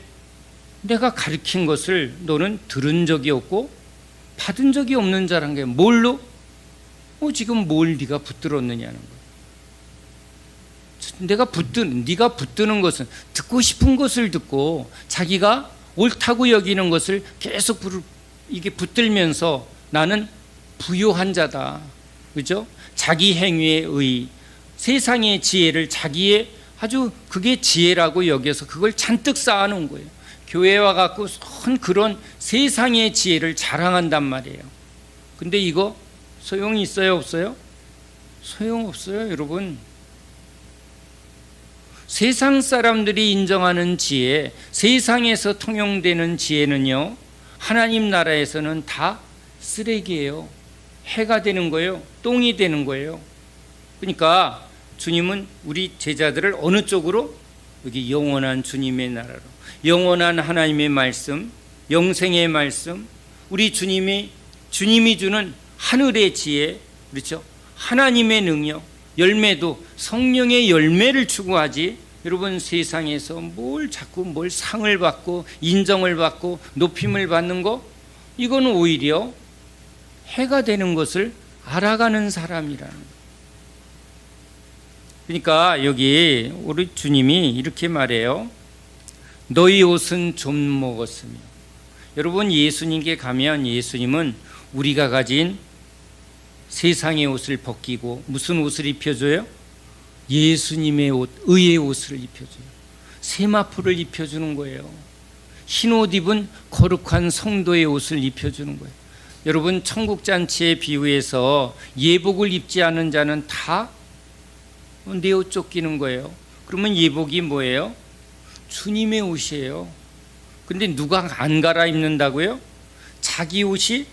Speaker 1: 내가 가르친 것을 너는 들은 적이 없고 받은 적이 없는 자란 게 뭘로? 지금 뭘 네가 붙들었느냐는 거예요. 네가 붙드는 것은 듣고 싶은 것을 듣고 자기가 옳다고 여기는 것을 계속 이게 붙들면서 나는 부요한 자다. 그죠? 자기 행위의 의, 세상의 지혜를 자기의 아주 그게 지혜라고 여겨서 그걸 잔뜩 쌓아놓은 거예요. 교회 와갖고 그런 세상의 지혜를 자랑한단 말이에요. 근데 이거 소용이 있어요, 없어요? 소용없어요, 여러분. 세상 사람들이 인정하는 지혜, 세상에서 통용되는 지혜는요, 하나님 나라에서는 다 쓰레기예요. 해가 되는 거예요. 똥이 되는 거예요. 그러니까 주님은 우리 제자들을 어느 쪽으로? 여기 영원한 주님의 나라로, 영원한 하나님의 말씀, 영생의 말씀, 우리 주님이 주는 하늘의 지혜, 그렇죠? 하나님의 능력, 열매도 성령의 열매를 추구하지. 여러분, 세상에서 자꾸 상을 받고 인정을 받고 높임을 받는 거, 이건 오히려 해가 되는 것을 알아가는 사람이라는 거예요. 그러니까 여기 우리 주님이 이렇게 말해요. 너희 옷은 좀 먹었으며. 여러분, 예수님께 가면 예수님은 우리가 가진 세상의 옷을 벗기고 무슨 옷을 입혀줘요? 예수님의 옷, 의의 옷을 입혀줘요. 세마포를 입혀주는 거예요. 흰 옷 입은 거룩한 성도의 옷을 입혀주는 거예요. 여러분, 천국잔치에 비유해서 예복을 입지 않은 자는 다 내 옷 쫓기는 거예요. 그러면 예복이 뭐예요? 주님의 옷이에요. 근데 누가 안 갈아입는다고요? 자기 옷이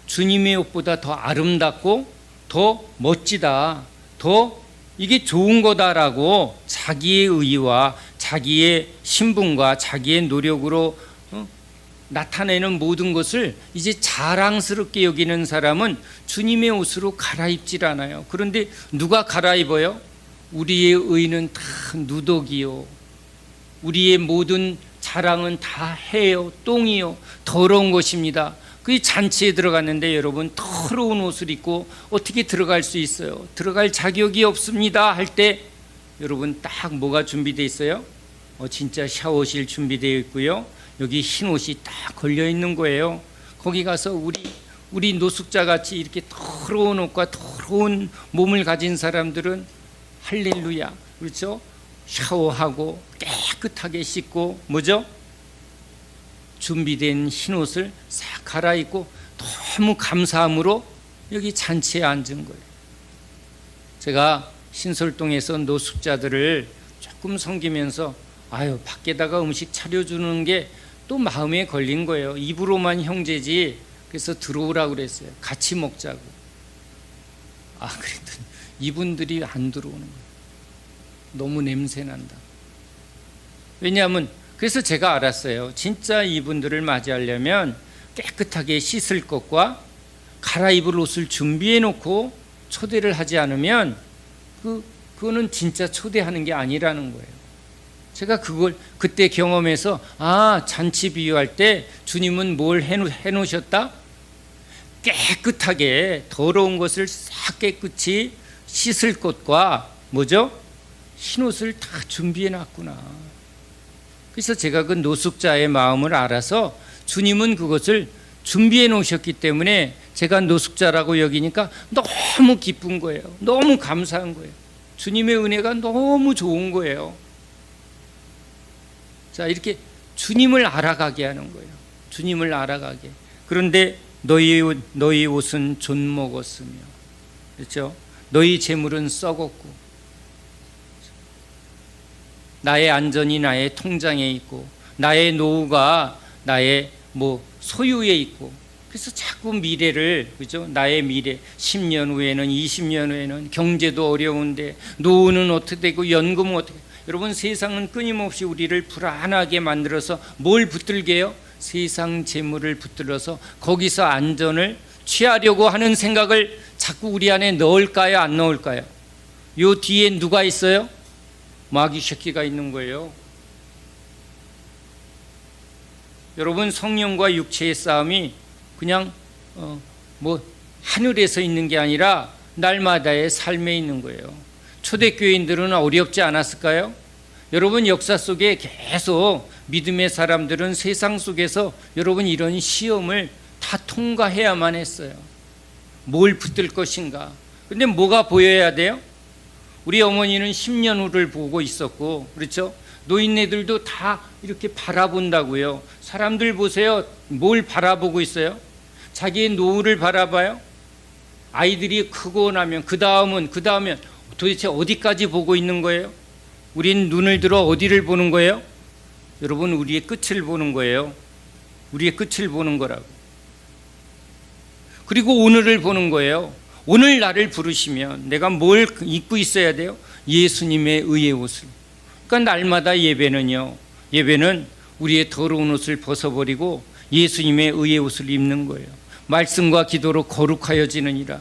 Speaker 1: 주님의 옷보다 더 아름답고 더 멋지다, 더 이게 좋은 거다라고 자기의 의와 자기의 신분과 자기의 노력으로 나타내는 모든 것을 이제 자랑스럽게 여기는 사람은 주님의 옷으로 갈아입질 않아요. 그런데 누가 갈아입어요? 우리의 의는 다 누더기요, 우리의 모든 자랑은 다 해요, 똥이요, 더러운 것입니다. 그 잔치에 들어갔는데 여러분, 더러운 옷을 입고 어떻게 들어갈 수 있어요? 들어갈 자격이 없습니다 할 때 여러분, 딱 뭐가 준비되어 있어요? 진짜 샤워실 준비되어 있고요, 여기 흰 옷이 딱 걸려 있는 거예요. 거기 가서 우리 노숙자 같이 이렇게 더러운 옷과 더러운 몸을 가진 사람들은 할렐루야, 그렇죠? 샤워하고 깨끗하게 씻고 뭐죠? 준비된 흰 옷을 싹 갈아입고 너무 감사함으로 여기 잔치에 앉은 거예요. 제가 신설동에서 노숙자들을 조금 섬기면서 밖에다가 음식 차려주는 게 또 마음에 걸린 거예요. 입으로만 형제지. 그래서 들어오라고 그랬어요. 같이 먹자고. 그랬더니 이분들이 안 들어오는 거예요. 너무 냄새 난다. 왜냐하면 그래서 제가 알았어요. 진짜 이분들을 맞이하려면 깨끗하게 씻을 것과 갈아입을 옷을 준비해 놓고 초대를 하지 않으면 그거는 진짜 초대하는 게 아니라는 거예요. 제가 그걸 그때 경험해서 잔치 비유할 때 주님은 뭘 해놓으셨다? 깨끗하게 더러운 것을 싹 깨끗이 씻을 것과 뭐죠? 흰 옷을 다 준비해 놨구나. 그래서 제가 그 노숙자의 마음을 알아서 주님은 그것을 준비해 놓으셨기 때문에 제가 노숙자라고 여기니까 너무 기쁜 거예요. 너무 감사한 거예요. 주님의 은혜가 너무 좋은 거예요. 자, 이렇게 주님을 알아가게 하는 거예요. 주님을 알아가게. 그런데 너희 옷은 전 먹었으며, 그렇죠? 너희 재물은 썩었고, 나의 안전이 나의 통장에 있고, 나의 노후가 나의 소유에 있고, 그래서 자꾸 미래를, 그죠? 나의 미래, 10년 후에는, 20년 후에는 경제도 어려운데 노후는 어떻게 되고 연금은 어떻게. 여러분, 세상은 끊임없이 우리를 불안하게 만들어서 뭘 붙들게 해요? 세상 재물을 붙들어서 거기서 안전을 취하려고 하는 생각을 자꾸 우리 안에 넣을까요? 안 넣을까요? 요 뒤에 누가 있어요? 마귀 새끼가 있는 거예요. 여러분, 성령과 육체의 싸움이 그냥 하늘에서 있는 게 아니라 날마다의 삶에 있는 거예요. 초대교인들은 어렵지 않았을까요? 여러분, 역사 속에 계속 믿음의 사람들은 세상 속에서 여러분 이런 시험을 다 통과해야만 했어요. 뭘 붙들 것인가. 근데 뭐가 보여야 돼요? 우리 어머니는 10년 후를 보고 있었고, 그렇죠? 노인네들도 다 이렇게 바라본다고요. 사람들 보세요. 뭘 바라보고 있어요? 자기의 노후를 바라봐요. 아이들이 크고 나면 그 다음은 도대체 어디까지 보고 있는 거예요? 우린 눈을 들어 어디를 보는 거예요? 여러분, 우리의 끝을 보는 거예요. 우리의 끝을 보는 거라고. 그리고 오늘을 보는 거예요. 오늘 나를 부르시면 내가 뭘 입고 있어야 돼요? 예수님의 의의 옷을. 그러니까 날마다 예배는 우리의 더러운 옷을 벗어버리고 예수님의 의의 옷을 입는 거예요. 말씀과 기도로 거룩하여지느니라.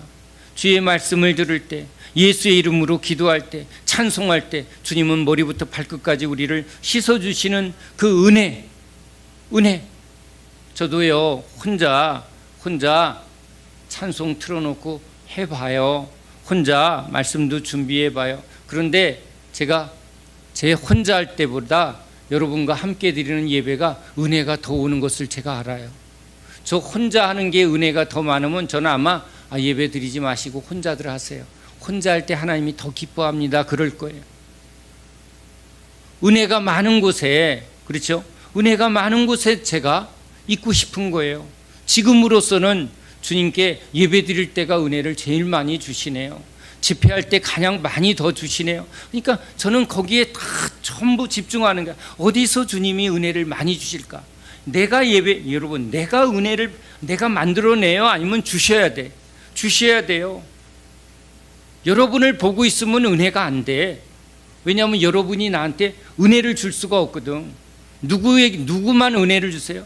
Speaker 1: 주의 말씀을 들을 때, 예수의 이름으로 기도할 때, 찬송할 때 주님은 머리부터 발끝까지 우리를 씻어주시는 그 은혜. 저도요, 혼자 찬송 틀어놓고 해봐요. 혼자 말씀도 준비해봐요. 그런데 제가 제 혼자 할 때보다 여러분과 함께 드리는 예배가 은혜가 더 오는 것을 제가 알아요. 저 혼자 하는 게 은혜가 더 많으면 저는 아마 예배 드리지 마시고 혼자들 하세요. 혼자 할 때 하나님이 더 기뻐합니다. 그럴 거예요. 은혜가 많은 곳에, 그렇죠? 은혜가 많은 곳에 제가 있고 싶은 거예요. 지금으로서는 주님께 예배 드릴 때가 은혜를 제일 많이 주시네요. 집회할 때 가장 많이 더 주시네요. 그러니까 저는 거기에 다 전부 집중하는 거야. 어디서 주님이 은혜를 많이 주실까? 여러분, 내가 은혜를 내가 만들어내요? 아니면 주셔야 돼? 주셔야 돼요. 여러분을 보고 있으면 은혜가 안 돼. 왜냐하면 여러분이 나한테 은혜를 줄 수가 없거든. 누구만 은혜를 주세요?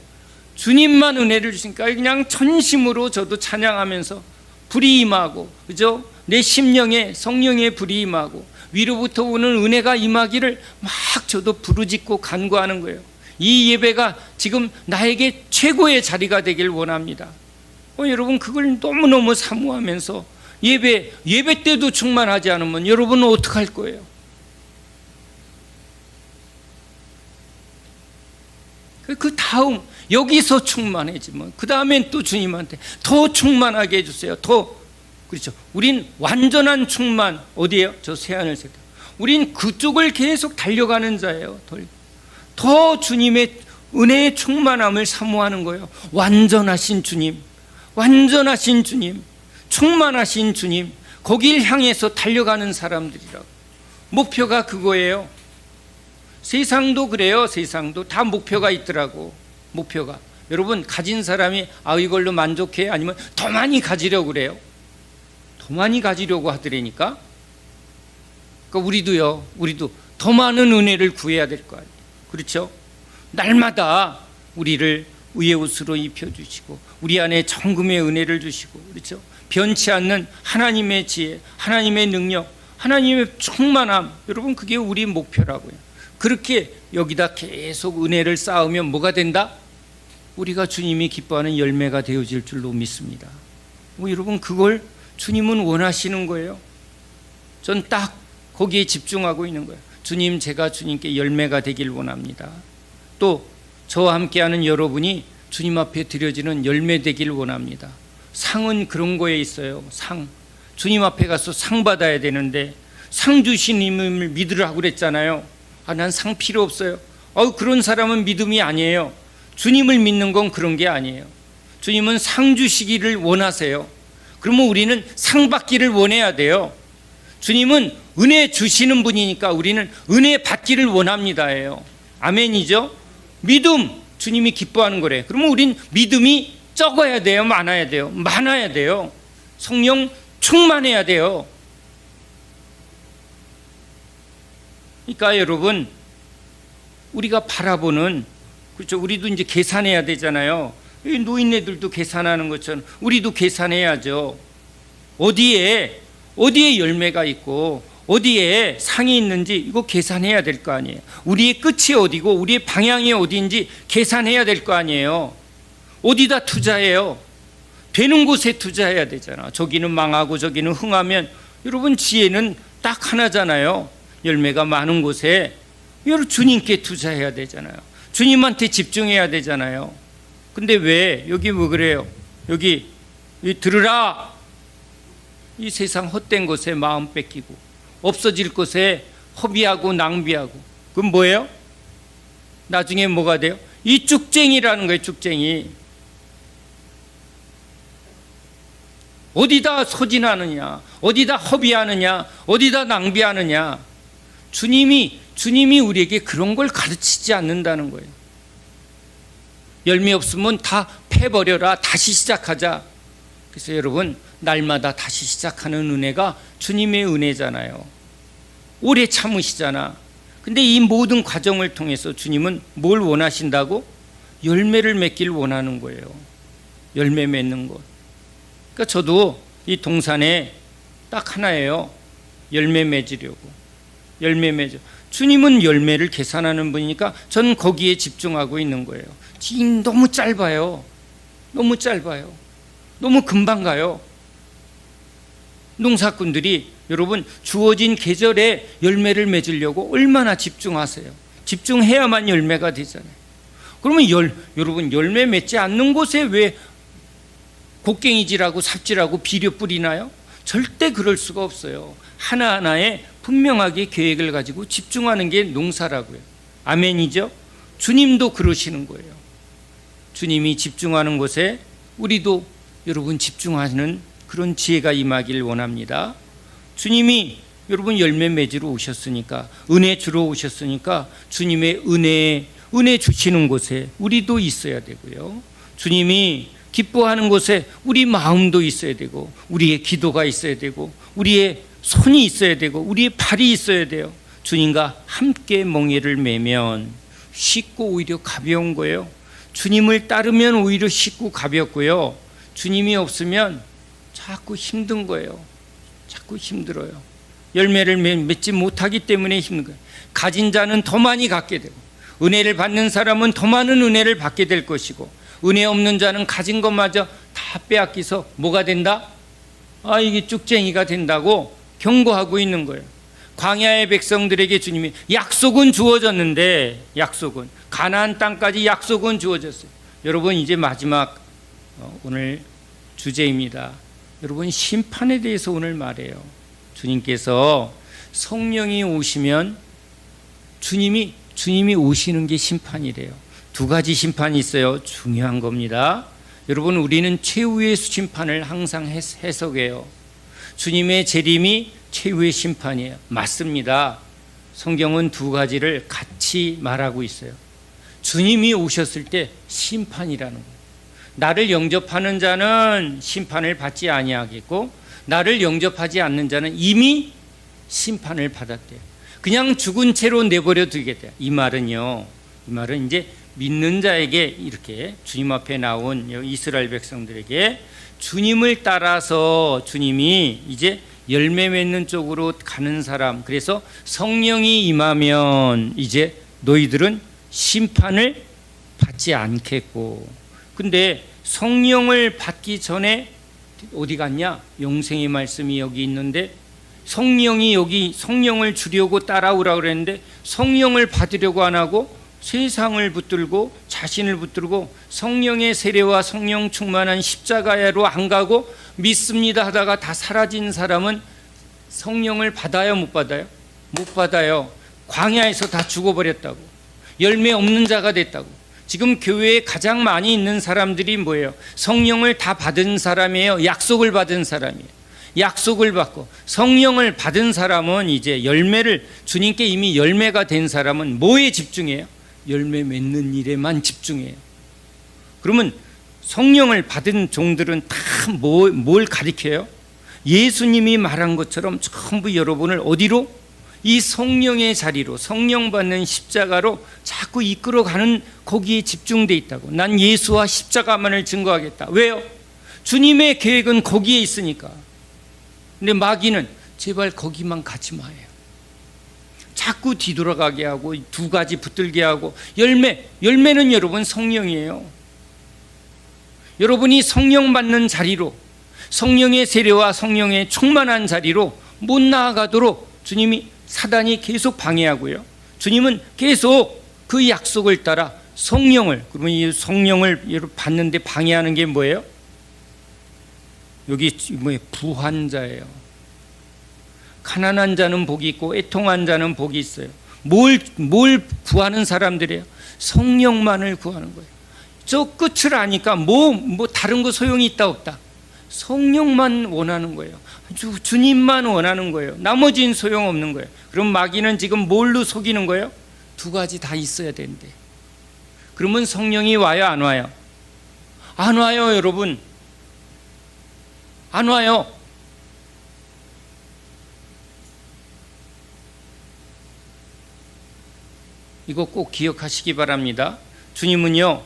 Speaker 1: 주님만 은혜를 주시니까 그냥 전심으로 저도 찬양하면서 불이 임하고, 그죠? 내 심령에 성령의 불이 임하고 위로부터 오는 은혜가 임하기를 막 저도 부르짖고 간구하는 거예요. 이 예배가 지금 나에게 최고의 자리가 되길 원합니다. 여러분, 그걸 너무너무 사모하면서 예배 때도 충만하지 않으면 여러분은 어떡할 거예요? 그 다음 여기서 충만해지면 그 다음엔 또 주님한테 더 충만하게 해주세요. 그렇죠. 우린 완전한 충만 어디예요? 저 새하늘 새 땅. 우린 그쪽을 계속 달려가는 자예요. 더 주님의 은혜의 충만함을 사모하는 거예요. 완전하신 주님, 충만하신 주님, 거길 향해서 달려가는 사람들이라고. 목표가 그거예요. 세상도 그래요. 세상도 다 목표가 있더라고. 목표가. 여러분, 가진 사람이 이걸로 만족해? 아니면 더 많이 가지려고 그래요? 더 많이 가지려고 하더라니까. 그러니까 우리도 더 많은 은혜를 구해야 될 거 아니에요. 그렇죠? 날마다 우리를 의의 옷으로 입혀주시고 우리 안에 정금의 은혜를 주시고, 그렇죠? 변치 않는 하나님의 지혜, 하나님의 능력, 하나님의 충만함. 여러분, 그게 우리 목표라고요. 그렇게 여기다 계속 은혜를 쌓으면 뭐가 된다? 우리가 주님이 기뻐하는 열매가 되어질 줄로 믿습니다. 여러분, 그걸 주님은 원하시는 거예요. 전 딱 거기에 집중하고 있는 거예요. 주님, 제가 주님께 열매가 되길 원합니다. 또 저와 함께하는 여러분이 주님 앞에 드려지는 열매 되길 원합니다. 상은 그런 거에 있어요. 상. 주님 앞에 가서 상 받아야 되는데 상 주신 님을 믿으라고 그랬잖아요. 난 상 필요 없어요. 그런 사람은 믿음이 아니에요. 주님을 믿는 건 그런 게 아니에요. 주님은 상 주시기를 원하세요. 그러면 우리는 상 받기를 원해야 돼요. 주님은 은혜 주시는 분이니까 우리는 은혜 받기를 원합니다예요. 아멘이죠? 믿음, 주님이 기뻐하는 거래. 그러면 우린 믿음이 적어야 돼요? 많아야 돼요? 많아야 돼요. 성령 충만해야 돼요. 그러니까 여러분, 우리가 바라보는, 그렇죠? 우리도 이제 계산해야 되잖아요. 노인네들도 계산하는 것처럼 우리도 계산해야죠. 어디에 열매가 있고 어디에 상이 있는지 이거 계산해야 될 거 아니에요. 우리의 끝이 어디고 우리의 방향이 어디인지 계산해야 될 거 아니에요. 어디다 투자해요? 되는 곳에 투자해야 되잖아. 저기는 망하고 저기는 흥하면 여러분 지혜는 딱 하나잖아요. 열매가 많은 곳에 여러분 주님께 투자해야 되잖아요. 주님한테 집중해야 되잖아요. 근데 왜 여기 뭐 그래요? 여기 들으라. 이 세상 헛된 것에 마음 뺏기고 없어질 것에 허비하고 낭비하고 그건 뭐예요? 나중에 뭐가 돼요? 이 쭉쟁이라는 거예요. 쭉쟁이. 어디다 소진하느냐, 어디다 허비하느냐, 어디다 낭비하느냐. 주님이 우리에게 그런 걸 가르치지 않는다는 거예요. 열매 없으면 다 패버려라. 다시 시작하자. 그래서 여러분, 날마다 다시 시작하는 은혜가 주님의 은혜잖아요. 오래 참으시잖아. 근데 이 모든 과정을 통해서 주님은 뭘 원하신다고? 열매를 맺길 원하는 거예요. 열매 맺는 것. 그러니까 저도 이 동산에 딱 하나예요. 열매 맺으려고. 열매 맺어. 주님은 열매를 계산하는 분이니까 전 거기에 집중하고 있는 거예요. 지금 너무 짧아요. 너무 짧아요. 너무 금방 가요. 농사꾼들이 여러분 주어진 계절에 열매를 맺으려고 얼마나 집중하세요. 집중해야만 열매가 되잖아요. 그러면 여러분 열매 맺지 않는 곳에 왜 곡괭이질하고 삽질하고 비료 뿌리나요? 절대 그럴 수가 없어요. 하나하나에 분명하게 계획을 가지고 집중하는 게 농사라고요. 아멘이죠? 주님도 그러시는 거예요. 주님이 집중하는 곳에 우리도 여러분 집중하는 그런 지혜가 임하길 원합니다. 주님이 여러분 열매 맺으러 오셨으니까, 은혜 주러 오셨으니까 주님의 은혜 주시는 곳에 우리도 있어야 되고요. 주님이 기뻐하는 곳에 우리 마음도 있어야 되고, 우리의 기도가 있어야 되고, 우리의 손이 있어야 되고, 우리의 발이 있어야 돼요. 주님과 함께 멍에를 매면 쉽고 오히려 가벼운 거예요. 주님을 따르면 오히려 쉽고 가볍고요. 주님이 없으면 자꾸 힘든 거예요. 자꾸 힘들어요. 열매를 맺지 못하기 때문에 힘든 거예요. 가진 자는 더 많이 갖게 되고, 은혜를 받는 사람은 더 많은 은혜를 받게 될 것이고, 은혜 없는 자는 가진 것마저 다 빼앗기서 뭐가 된다? 이게 쭉쟁이가 된다고 경고하고 있는 거예요. 광야의 백성들에게 주님이 약속은 주어졌는데, 약속은 가나안 땅까지 약속은 주어졌어요. 여러분 이제 마지막 오늘 주제입니다. 여러분 심판에 대해서 오늘 말해요. 주님께서 성령이 오시면 주님이 오시는 게 심판이래요. 두 가지 심판이 있어요. 중요한 겁니다. 여러분 우리는 최후의 심판을 항상 해석해요. 주님의 재림이 최후의 심판이에요. 맞습니다. 성경은 두 가지를 같이 말하고 있어요. 주님이 오셨을 때 심판이라는 거예요. 나를 영접하는 자는 심판을 받지 아니하겠고, 나를 영접하지 않는 자는 이미 심판을 받았대요. 그냥 죽은 채로 내버려 두겠대요. 이 말은 이제 믿는 자에게, 이렇게 주님 앞에 나온 이스라엘 백성들에게 주님을 따라서 주님이 이제 열매 맺는 쪽으로 가는 사람, 그래서 성령이 임하면 이제 너희들은 심판을 받지 않겠고, 근데 성령을 받기 전에 어디 갔냐? 영생의 말씀이 여기 있는데, 성령을 주려고 따라오라고 그랬는데 성령을 받으려고 안 하고 세상을 붙들고 자신을 붙들고 성령의 세례와 성령 충만한 십자가로 안 가고 믿습니다 하다가 다 사라진 사람은 성령을 받아요, 못 받아요? 못 받아요. 광야에서 다 죽어버렸다고. 열매 없는 자가 됐다고. 지금 교회에 가장 많이 있는 사람들이 뭐예요? 성령을 다 받은 사람이에요? 약속을 받은 사람이에요? 약속을 받고 성령을 받은 사람은 이제 열매를, 주님께 이미 열매가 된 사람은 뭐에 집중해요? 열매 맺는 일에만 집중해요. 그러면 성령을 받은 종들은 다 뭘 가리켜요? 예수님이 말한 것처럼 전부 여러분을 어디로? 이 성령의 자리로, 성령 받는 십자가로 자꾸 이끌어가는, 거기에 집중돼 있다고. 난 예수와 십자가만을 증거하겠다. 왜요? 주님의 계획은 거기에 있으니까. 근데 마귀는 제발 거기만 가지 마요. 자꾸 뒤돌아가게 하고 두 가지 붙들게 하고. 열매는 여러분 성령이에요. 여러분이 성령 받는 자리로, 성령의 세례와 성령의 충만한 자리로 못 나아가도록 주님이, 사단이 계속 방해하고요. 주님은 계속 그 약속을 따라 성령을, 그러면 이 성령을 받는데 방해하는 게 뭐예요? 여기 뭐예요? 부한자예요. 가난한 자는 복이 있고 애통한 자는 복이 있어요. 뭘 구하는 사람들이에요? 성령만을 구하는 거예요. 저 끝을 아니까 뭐 다른 거 소용이 있다 없다. 성령만 원하는 거예요. 주님만 원하는 거예요. 나머지는 소용없는 거예요. 그럼 마귀는 지금 뭘로 속이는 거예요? 두 가지 다 있어야 되는데. 그러면 성령이 와요, 안 와요? 안 와요, 여러분. 안 와요. 이거 꼭 기억하시기 바랍니다. 주님은요,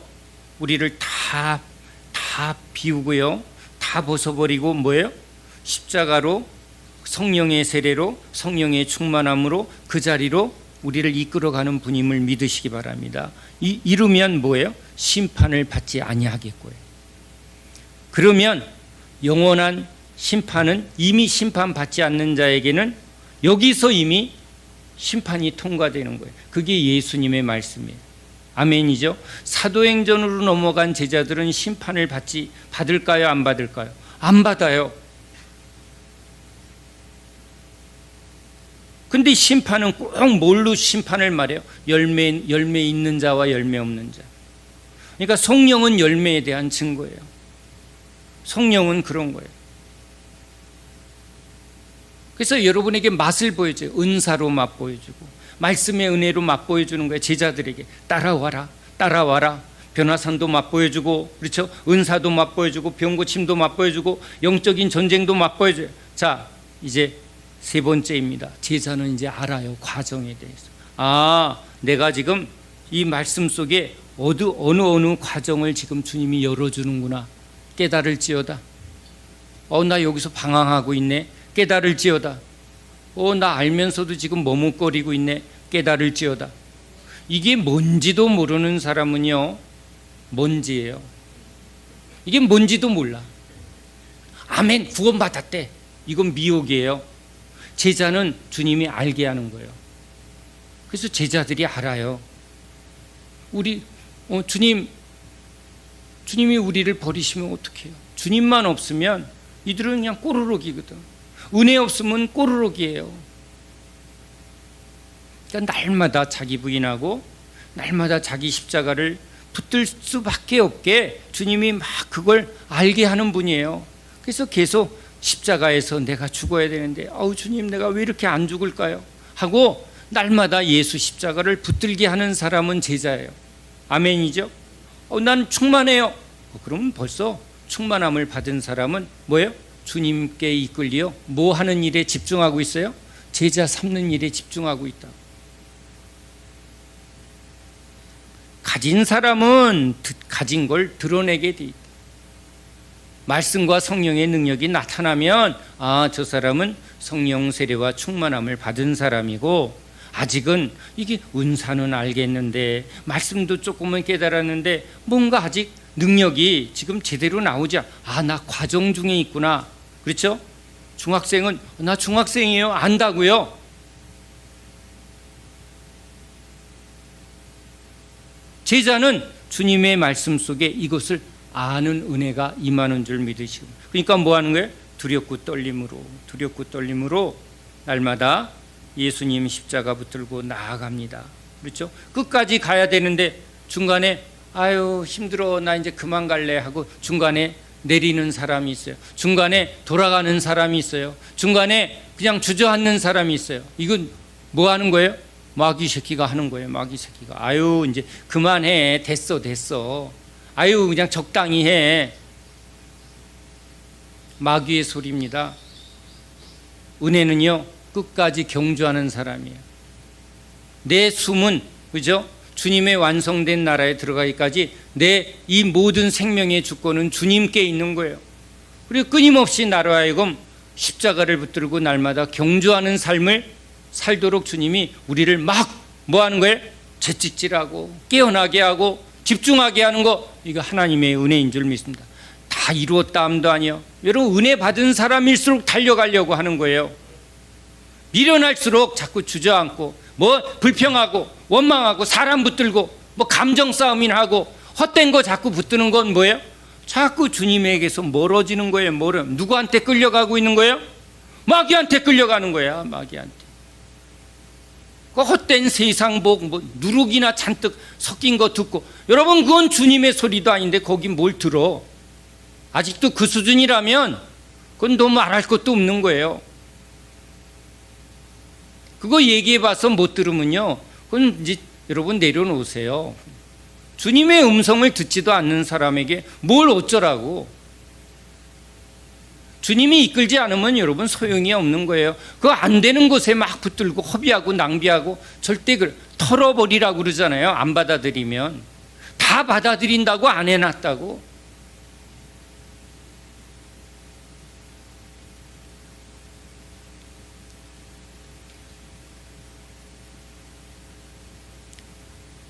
Speaker 1: 우리를 다 비우고요, 다 벗어버리고 뭐예요? 십자가로, 성령의 세례로, 성령의 충만함으로 그 자리로 우리를 이끌어가는 분임을 믿으시기 바랍니다. 이루면 뭐예요? 심판을 받지 아니하겠고요. 그러면 영원한 심판은, 이미 심판받지 않는 자에게는 여기서 이미 심판이 통과되는 거예요. 그게 예수님의 말씀이에요. 아멘이죠. 사도행전으로 넘어간 제자들은 심판을 받을까요, 안 받을까요? 안 받아요. 근데 심판은 꼭 뭘로 심판을 말해요? 열매 있는 자와 열매 없는 자. 그러니까 성령은 열매에 대한 증거예요. 성령은 그런 거예요. 그래서 여러분에게 맛을 보여줘요. 은사로 맛보여주고 말씀의 은혜로 맛보여주는 거예요. 제자들에게 따라와라, 따라와라. 변화산도 맛보여주고, 그렇죠? 은사도 맛보여주고, 병고침도 맛보여주고, 영적인 전쟁도 맛보여줘요. 자, 이제 세 번째입니다. 제자는 이제 알아요, 과정에 대해서. 아, 내가 지금 이 말씀 속에 어느 과정을 지금 주님이 열어주는구나. 깨달을지어다. 나 여기서 방황하고 있네. 깨달을지어다. 나 알면서도 지금 머뭇거리고 있네. 깨달을지어다. 이게 뭔지도 모르는 사람은요, 뭔지예요. 이게 뭔지도 몰라. 아멘, 구원받았대. 이건 미혹이에요. 제자는 주님이 알게 하는 거예요. 그래서 제자들이 알아요. 주님이 우리를 버리시면 어떡해요? 주님만 없으면 이들은 그냥 꼬르륵이거든. 은혜 없으면 꼬르륵이에요. 그러니까 날마다 자기 부인하고 날마다 자기 십자가를 붙들 수밖에 없게 주님이 막 그걸 알게 하는 분이에요. 그래서 계속 십자가에서 내가 죽어야 되는데 주님 내가 왜 이렇게 안 죽을까요? 하고 날마다 예수 십자가를 붙들게 하는 사람은 제자예요. 아멘이죠? 난 충만해요. 그러면 벌써 충만함을 받은 사람은 뭐예요? 주님께 이끌려 뭐 하는 일에 집중하고 있어요? 제자 삼는 일에 집중하고 있다. 가진 사람은 가진 걸 드러내게 돼 있다. 말씀과 성령의 능력이 나타나면 저 사람은 성령 세례와 충만함을 받은 사람이고, 아직은 이게 은사는 알겠는데 말씀도 조금은 깨달았는데 뭔가 아직 능력이 지금 제대로 나오지 않아. 나 과정 중에 있구나. 그렇죠? 중학생은 나 중학생이에요. 안다고요. 제자는 주님의 말씀 속에 이것을 아는 은혜가 임하는 줄 믿으시고, 그러니까 뭐 하는 거예요? 두렵고 떨림으로 날마다 예수님 십자가 붙들고 나아갑니다. 그렇죠? 끝까지 가야 되는데 중간에 아유 힘들어 나 이제 그만 갈래 하고 중간에 내리는 사람이 있어요. 중간에 돌아가는 사람이 있어요. 중간에 그냥 주저앉는 사람이 있어요. 이건 뭐 하는 거예요? 마귀 새끼가 하는 거예요. 마귀 새끼가 아유 이제 그만해, 됐어 아유 그냥 적당히 해. 마귀의 소리입니다. 은혜는요 끝까지 경주하는 사람이에요. 내 숨은 그죠? 주님의 완성된 나라에 들어가기까지 내 이 모든 생명의 주권은 주님께 있는 거예요. 그리고 끊임없이 나로 하여금 십자가를 붙들고 날마다 경주하는 삶을 살도록 주님이 우리를 막 뭐 하는 거예요? 채찍질하고 깨어나게 하고 집중하게 하는 거, 이거 하나님의 은혜인 줄 믿습니다. 다 이루었다 함도 아니요. 여러분 은혜 받은 사람일수록 달려가려고 하는 거예요. 미련할수록 자꾸 주저앉고 뭐 불평하고 원망하고 사람 붙들고 뭐 감정 싸움이나 하고 헛된 거 자꾸 붙드는 건 뭐예요? 자꾸 주님에게서 멀어지는 거예요. 누구한테 끌려가고 있는 거예요? 마귀한테 끌려가는 거야. 마귀한테. 그 헛된 세상 복 뭐 누룩이나 잔뜩 섞인 거 듣고, 여러분 그건 주님의 소리도 아닌데 거기 뭘 들어? 아직도 그 수준이라면 그건 너무 말할 것도 없는 거예요. 그거 얘기해봐서 못 들으면요, 그건 이제 여러분 내려놓으세요. 주님의 음성을 듣지도 않는 사람에게 뭘 어쩌라고. 주님이 이끌지 않으면 여러분 소용이 없는 거예요. 그거 안 되는 곳에 막 붙들고 허비하고 낭비하고 절대 털어버리라고 그러잖아요. 안 받아들이면. 다 받아들인다고 안 해놨다고.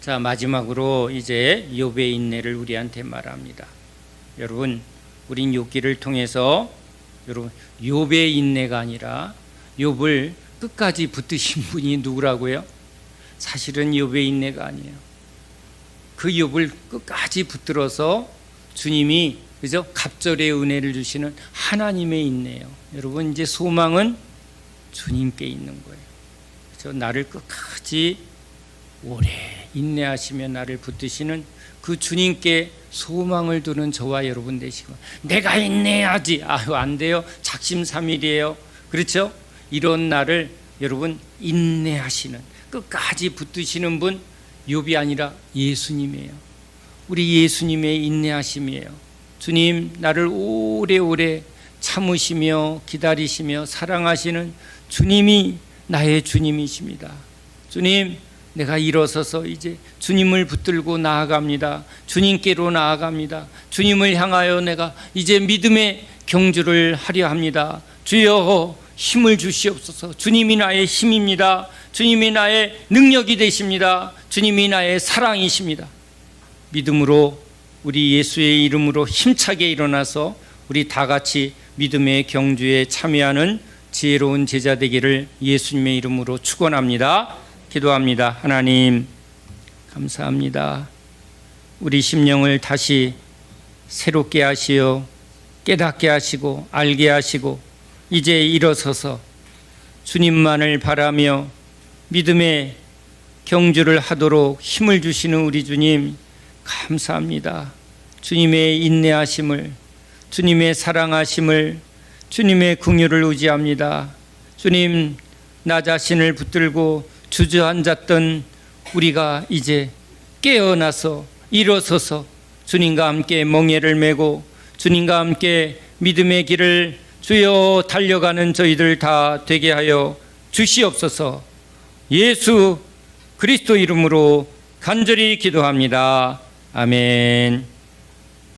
Speaker 1: 자, 마지막으로 이제 욥의 인내를 우리한테 말합니다. 여러분, 우린 욥기를 통해서 여러분 욥의 인내가 아니라 욥을 끝까지 붙드신 분이 누구라고요? 사실은 욥의 인내가 아니에요. 그 욥을 끝까지 붙들어서 주님이 그죠? 갑절의 은혜를 주시는 하나님의 인내예요. 여러분 이제 소망은 주님께 있는 거예요. 그래서 나를 끝까지 오래 인내하시며 나를 붙드시는 그 주님께 소망을 두는 저와 여러분 되시고, 내가 인내해야지, 아유 안 돼요, 작심삼일이에요, 그렇죠? 이런 나를 여러분 인내하시는, 끝까지 붙드시는 분 욥이 아니라 예수님이에요. 우리 예수님의 인내하심이에요. 주님 나를 오래오래 참으시며 기다리시며 사랑하시는 주님이 나의 주님이십니다. 주님, 내가 일어서서 이제 주님을 붙들고 나아갑니다. 주님께로 나아갑니다. 주님을 향하여 내가 이제 믿음의 경주를 하려 합니다. 주여 힘을 주시옵소서. 주님이 나의 힘입니다. 주님이 나의 능력이 되십니다. 주님이 나의 사랑이십니다. 믿음으로 우리 예수의 이름으로 힘차게 일어나서 우리 다 같이 믿음의 경주에 참여하는 지혜로운 제자 되기를 예수님의 이름으로 축원합니다. 기도합니다. 하나님 감사합니다. 우리 심령을 다시 새롭게 하시어 깨닫게 하시고 알게 하시고 이제 일어서서 주님만을 바라며 믿음의 경주를 하도록 힘을 주시는 우리 주님 감사합니다. 주님의 인내하심을, 주님의 사랑하심을, 주님의 긍휼을 의지합니다. 주님, 나 자신을 붙들고 주저앉았던 우리가 이제 깨어나서 일어서서 주님과 함께 멍에를 메고 주님과 함께 믿음의 길을 주여 달려가는 저희들 다 되게 하여 주시옵소서. 예수 그리스도 이름으로 간절히 기도합니다. 아멘.